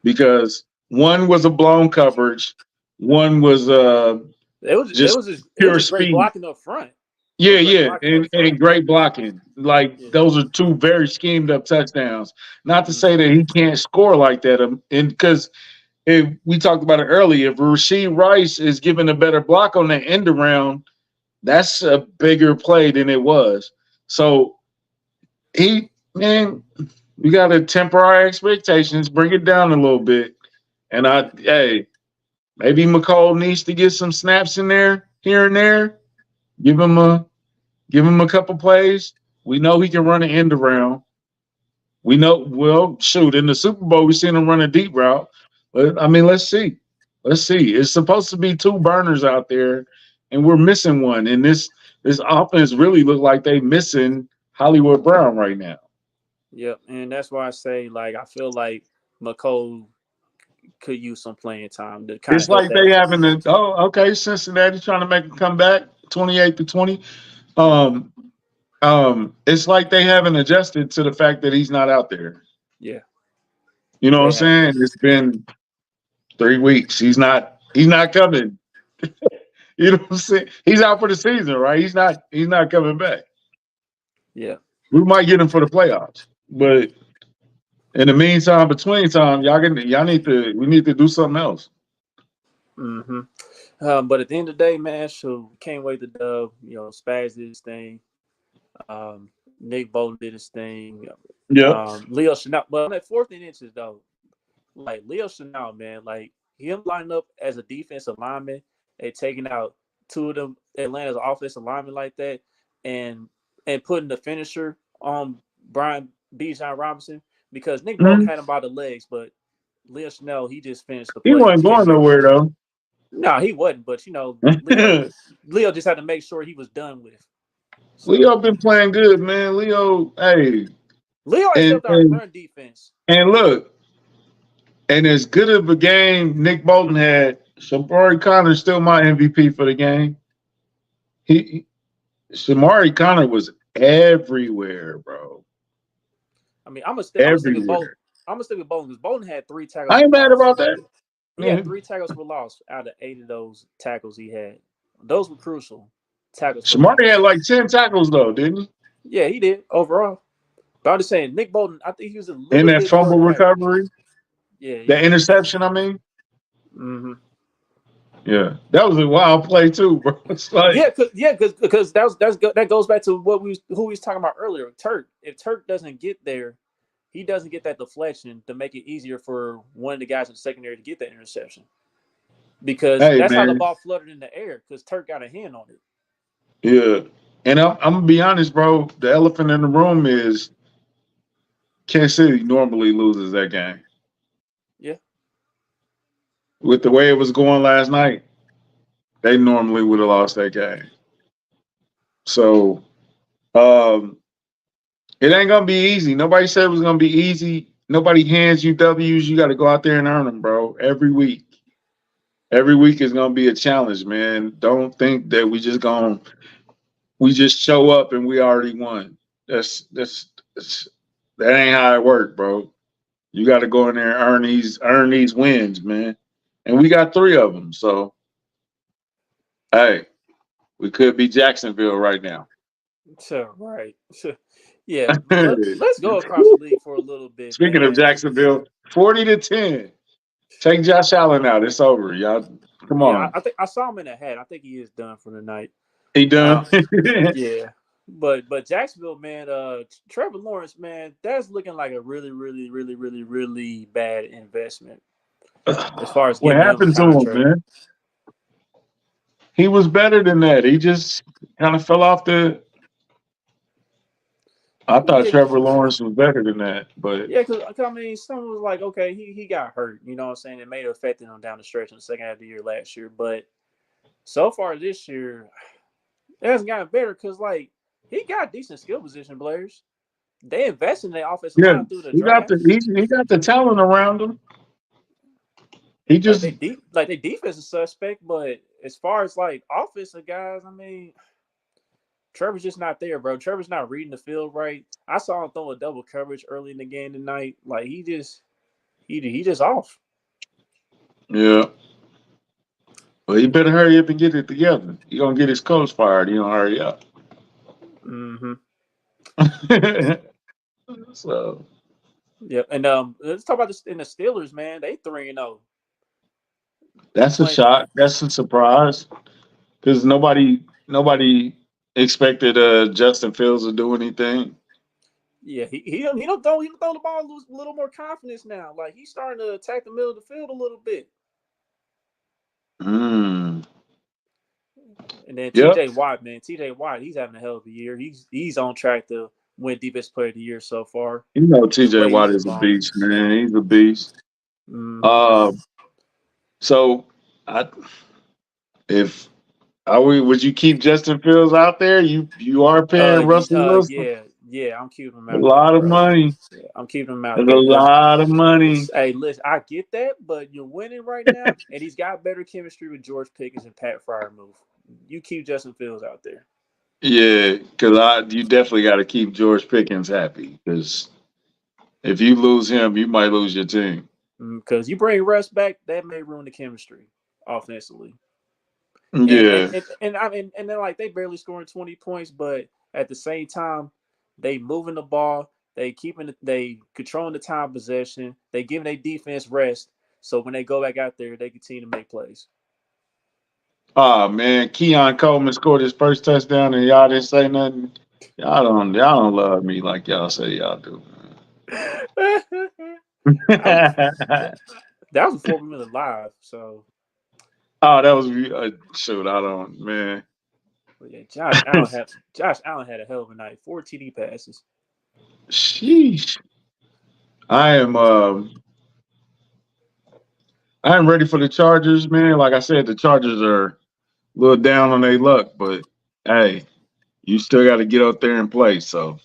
because one was a blown coverage, one was It just was just it was pure just great speed. blocking up front. It Yeah, was great yeah, blocking up and front. great blocking. Like Yeah. those are two very schemed up touchdowns. Not to say Mm-hmm. that he can't score like that, and because if we talked about it earlier, if Rasheed Rice is given a better block on the end around, that's a bigger play than it was. So man, we got to temper our expectations, bring it down a little bit. And hey, maybe McCall needs to get some snaps in there here and there. Give him a couple plays. We know he can run an end around. We know, well, shoot, in the Super Bowl, we seen him run a deep route. But I mean, let's see. Let's see. It's supposed to be two burners out there, and we're missing one. And this offense really look like they missing Hollywood Brown right now. Yep. And that's why I say like I feel like McCole could use some playing time to kind It's of help like that. they having the okay, Cincinnati trying to make a comeback, 28-20. Um, it's like they haven't adjusted to the fact that he's not out there. Yeah, You know what I'm they have. saying? It's been 3 weeks. He's not coming. You know what I'm saying? He's out for the season, right? He's not coming back. Yeah. We might get him for the playoffs. But in the meantime, between time, we need to do something else. Mm-hmm. But at the end of the day, man, so can't wait to dub. Spaz did his thing. Nick Bolton did his thing. Yep. Leo Chanel, but on that 4th and inches though, like Leo Chanel, man, like him lining up as a defensive lineman and taking out two of them Atlanta's offensive linemen like that, and putting the finisher on Brian Bijan Robinson because Nick Bolton Mhm. had him by the legs, but Leo Chanel he just finished the He play. wasn't going nowhere though. No, he wasn't, but Leo just had to make sure he was done with. So Leo been playing good, man. Leo, hey, Leo has and helped our and run defense. and look, and as good of a game Nick Bolton had, Shamari Connor's still my MVP for the game. He Shamari Connor was everywhere, bro. I mean, I'm gonna stick with Bolton. Everywhere. I'm gonna stick with Bolton because Bolton had 3 tackles I for ain't mad loss. about that. He had Yeah. 3 tackles for loss out of 8 of those tackles he had. Those were crucial. tackles for Shamari had loss. like 10 tackles though, didn't he? Yeah, he did overall. But I'm just saying, Nick Bolton, I think he was a In little that bit more fumble accurate. recovery, Yeah, that interception, I mean. mm-hmm. Yeah. That was a wild play too, bro. It's like, Because that goes back to who we was talking about earlier. Turk. If Turk doesn't get there, he doesn't get that deflection to make it easier for one of the guys in the secondary to get that interception. Because hey that's how the man. ball fluttered in the air. Because Turk got a hand on it. Yeah. And I'm gonna be honest, bro. The elephant in the room is Kansas City normally loses that game. Yeah, With the way it was going last night, they normally would have lost that game. So it ain't gonna be easy. Nobody said it was gonna be easy. Nobody hands you W's. You got to go out there and earn them, bro. Every week. Every week is gonna be a challenge, man. Don't think that we just show up and we already won. That's that ain't how it works, bro. You got to go in there and earn these wins, man. And we got 3 of them. So hey, we could be Jacksonville right now. so right. Yeah, let's go across the league for a little bit, Speaking of man. Jacksonville, 40-10. Take Josh Allen out. It's over, y'all. Come Yeah, on. I think I saw him in the hat. I think he is done for the night. He Uh, done. yeah, but Jacksonville, man. Trevor Lawrence, man, that's looking like a really, really, really, really, really bad investment as far as What getting him a happened to him, contract. man? He was better than that. He just kind of fell off the. I thought Yeah, Trevor Lawrence was better than that, but yeah, because I mean, someone was like, okay, he got hurt. You know what I'm saying? It may have affected him down the stretch in the second half of the year last year, but so far this year, it hasn't gotten better because like he got decent skill position players. They invested in their offensive yeah, line through the he got draft. the he got the talent around him. He Like just they defense is suspect, but as far as like offensive guys, I mean, Trevor's just not there, bro. Trevor's not reading the field right. I saw him throw a double coverage early in the game tonight. Like he just off. yeah. Well, he better hurry up and get it together. He gonna get his coach fired. He don't hurry up. Mm-hmm. So Yep. And let's talk about this in the Steelers, man. They 3-0. They that's a playing. shock. That's a surprise because nobody expected Justin Fields to do anything. Yeah, he don't throw the ball with a little more confidence now. Like he's starting to attack the middle of the field a little bit. Mm. And then Yep. T.J. Watt, man, T.J. Watt, he's having a hell of a year. He's on track to win Defensive Player of the Year so far. You know The TJ way Watt he's is a balling. beast, man. He's a beast. Mm-hmm. Uh, so I if are we would you keep Justin Fields out there? You are paying Russell Wilson Yeah, I'm keeping him a out there, lot of bro. money. Yeah, I'm keeping him out That's a there because, lot of money. hey, listen, I get that, but you're winning right now, and he's got better chemistry with George Pickens and Pat Fryermuth. You keep Justin Fields out there Yeah, because you definitely got to keep George Pickens happy. Because if you lose him, you might lose your team. because you bring Russ back, that may ruin the chemistry offensively. And and Yeah. and, and I mean, and then like they barely scoring 20 points, but at the same time, they moving the ball, they controlling the time possession, they giving their defense rest. So when they go back out there, they continue to make plays. Oh man, Keon Coleman scored his first touchdown, and y'all didn't say nothing. Y'all don't love me like y'all say y'all do. that was Man. that was before we went live. So Oh, that was shoot. I don't, man. but yeah, Josh Allen had a hell of a night. 4 TD passes. Sheesh. I am I am ready for the Chargers, man. Like I said, the Chargers are a little down on their luck, but hey, you still got to get out there and play. So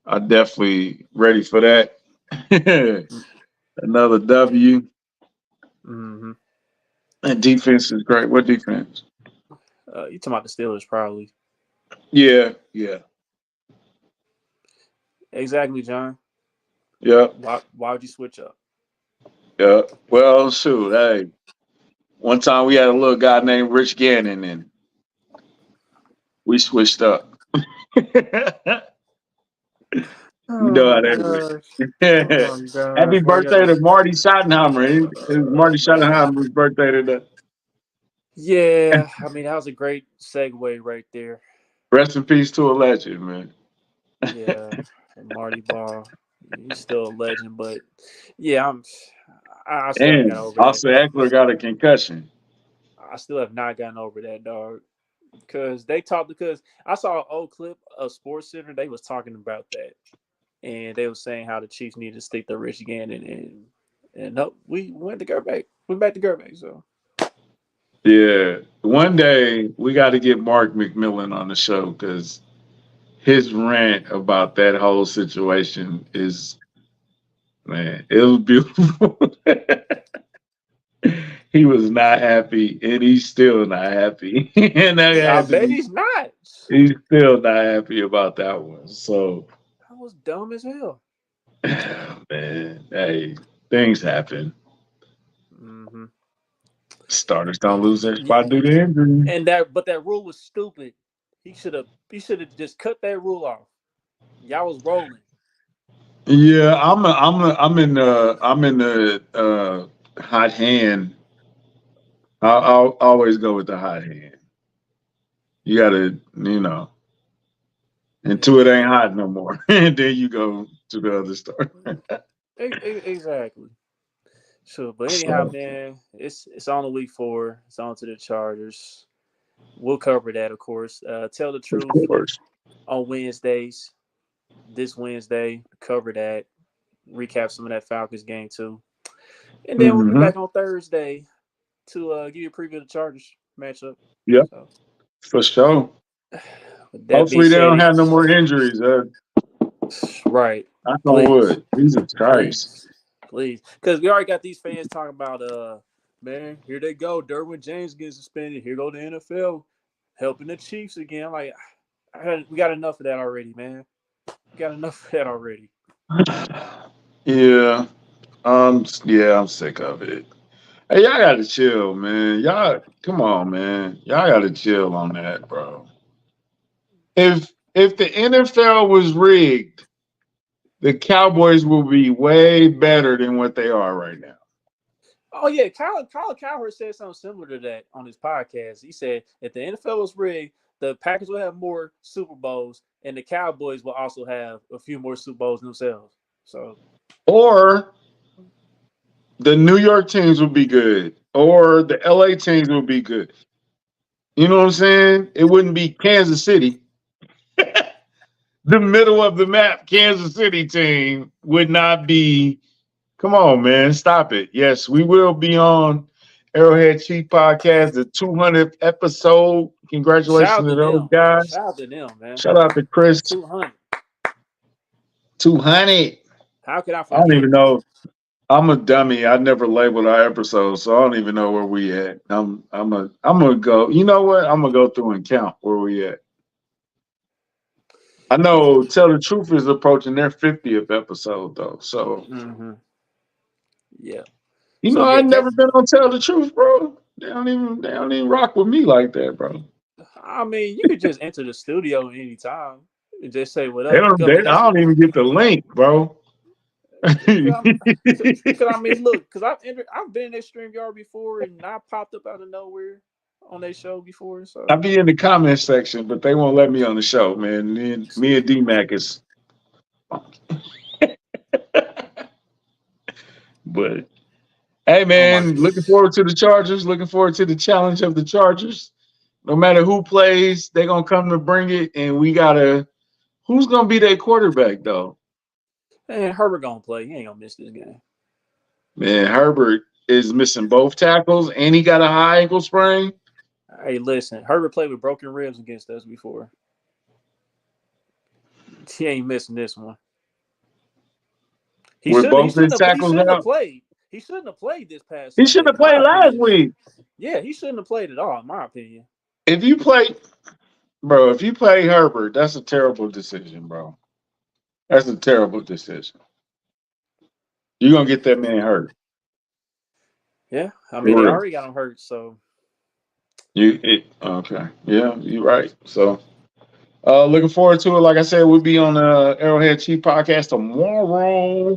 I definitely ready for that. Another W. Mm-hmm. And defense is great. What defense? You talking about the Steelers, probably. Yeah, yeah, Exactly, John. yeah, Why would you switch up? yeah. Well, shoot, hey. One time we had a little guy named Rich Gannon, and We switched up. You Oh know how my that gosh. is. Oh my gosh. Happy Why you birthday gotta? to Marty Schottenheimer. It's Oh Marty man. Schottenheimer's birthday today. Yeah, I mean that was a great segue right there. Rest in peace to a legend, man. Yeah, Marty Ball, he's still a legend, but yeah, I still haven't got And over that. also Eckler got a concussion. I still have not gotten over that, dog. Because they talked, because I saw an old clip of Sports Center. They was talking about that, and they was saying how the Chiefs need to stick to Rich Gannon, and no, we went to Gerback. Went back to Gerback. So Yeah. One day we got to get Mark McMillan on the show because his rant about that whole situation is, man, it was beautiful. He was not happy, and he's still not happy. And that I had to bet be, he's not. he's still not happy about that one. So, That was dumb as hell. man, hey, things happen. Hmm. Starters don't lose their spot due to injury. And that rule was stupid. He should have just cut that rule off. Y'all was rolling. Yeah, I'm in the hot hand. I'll always go with the hot hand. You gotta, until it Yeah, ain't hot no more, and then you go to the other store. exactly. Sure, but anyhow, So, man, it's on the week 4. It's on to the Chargers. We'll cover that, of course. Tell the of truth course. on Wednesdays. This Wednesday, cover that. Recap some of that Falcons game too, and then we'll be Hmm. back on Thursday to give you a preview of the Chargers matchup. Yep, So, for sure. with that being Hopefully they said, don't have no more injuries. right, Knock on please, wood. Jesus Christ. please, please, because we already got these fans talking about man, here they go. Derwin James getting suspended. Here go the NFL helping the Chiefs again. I'm like, we got enough of that already, man. We got enough of that already. Yeah, I'm sick of it. Hey, y'all gotta chill, man. Y'all, come on, man. Y'all gotta chill on that, bro. If the NFL was rigged, the Cowboys will be way better than what they are right now. Oh yeah, Colin Cowherd said something similar to that on his podcast. He said if the NFL was rigged, the Packers will have more Super Bowls, and the Cowboys will also have a few more Super Bowls themselves. So Or the New York teams would be good, or the LA teams would be good. You know what I'm saying? It wouldn't be Kansas City. The middle of the map Kansas City team would not be. Come on, man, stop it. Yes, we will be on Arrowhead Chief Podcast, the 200th episode. shout Congratulations out to to those them. guys. Shout out to them, man. Shout out to Chris. 200. 200. How could I I don't even forget? know. I'm a dummy. I never labeled our episodes, so I don't even know where we at. I'm gonna go. You know what? I'm gonna go through and count where we at. I know Tell the Truth is approaching their 50th episode though. So Hmm. Yeah. you So know yeah, I've never been on Tell the Truth, bro. They don't even rock with me like that, bro. I mean, you could just enter the studio anytime and just say what They up. don't I mean, I that's don't even get the link, bro. Cause I mean, look, cause I've been in their stream yard before, and I popped up out of nowhere on their show before. I So be in the comment section, but they won't let me on the show, man. Me and D Mac is but hey, oh my, man, looking forward to the Chargers. Looking forward to the challenge of the Chargers. No matter who plays, they're gonna come to bring it, and we gotta. Who's gonna be their quarterback though? man, Herbert gonna play. He ain't gonna miss this game. Man, Herbert is missing both tackles, and he got a high ankle sprain. Hey, listen, Herbert played with broken ribs against us before. He ain't missing this one. He With shouldn't. He both his shouldn't have. He tackles shouldn't have out, played. He shouldn't have played this past he should Sunday, have in my played last opinion. week. Yeah, he shouldn't have played at all, in my opinion. If you play, bro, if you play Herbert, that's a terrible decision, bro. That's a terrible decision. You're gonna get that man hurt. Yeah, I mean For they real. already got him hurt, so Okay. Yeah, you're right. So. Looking forward to it. Like I said, we'll be on the Arrowhead Chief podcast tomorrow.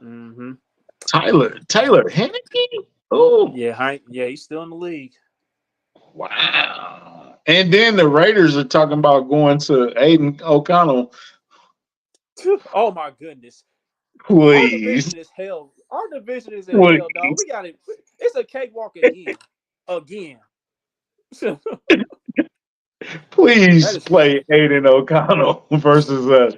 Mm-hmm. Taylor Henneke. Oh, Yeah, yeah, he's still in the league. wow. And then the Raiders are talking about going to Aiden O'Connell. Oh my goodness. Our Please, division is hell. Our division is in hell, dog. We please, got it. It's a cakewalk again. Again. That please is. play Aiden O'Connell versus us.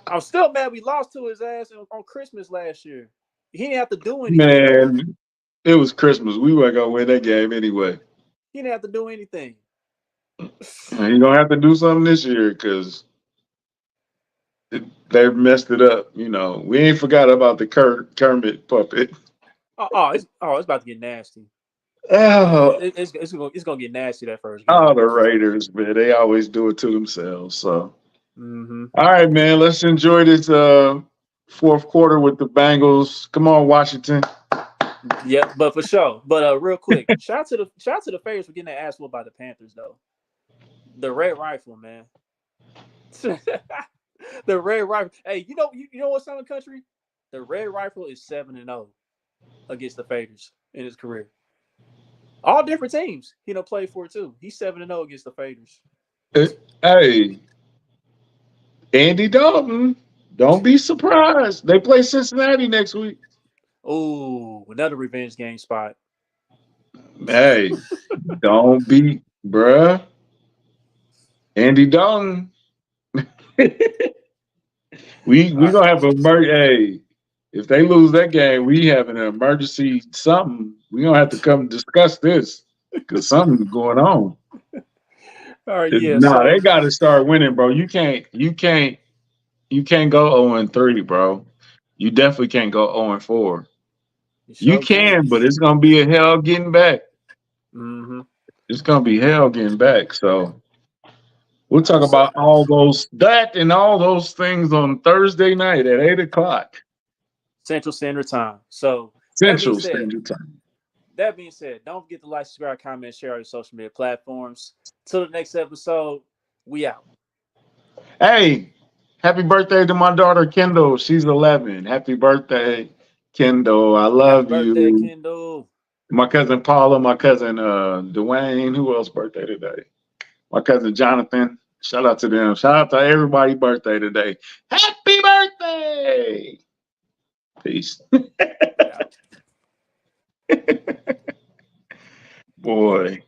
I'm still mad we lost to his ass on Christmas last year. He didn't have to do anything. Man, it was Christmas. We weren't gonna win that game anyway. He didn't have to do anything. You're gonna have to do something this year because they messed it up. You know, we ain't forgot about the Kermit puppet. It's about to get nasty. Oh, It's gonna get nasty that first oh, game. the Raiders, man, they always do it to themselves. So, Mm-hmm. all right, man, let's enjoy this fourth quarter with the Bengals. Come on, Washington. Yeah, but for sure. But real quick, shout out to the Favourites for getting their ass whooped by the Panthers though. The Red Rifle, man. The Red Rifle. Hey, you know what, Southern Country? The Red Rifle is 7-0 against the Faders in his career. All different teams, played for too. He's 7-0 against the Faders. Hey, Andy Dalton, don't be surprised. They play Cincinnati next week. Oh, another revenge game spot. Hey, don't be, bruh. Andy Dalton. we gonna have a hey, if they lose that game, we have an emergency something. We gonna have to come discuss this because something's going on. All right, yeah. No, So they got to start winning, bro. You can't go 0-3, bro. You definitely can't go 0-4. you You sure can. can, but it's gonna be a hell getting back. Mm-hmm. It's gonna be hell getting back. So we'll All talk right, so about all those things on Thursday night at 8 o'clock Central Standard Time. So that being Central said, Standard Time. don't forget to like, subscribe, comment, share on your social media platforms. Till the next episode, we out. Hey, happy birthday to my daughter Kendall. She's 11. Happy birthday, Kendall. I Happy love birthday, you. Kendall. My cousin Paula, my cousin Dwayne. Who else birthday today? My cousin Jonathan. Shout out to them. Shout out to everybody birthday today. Happy birthday. Peace. We out. Boy.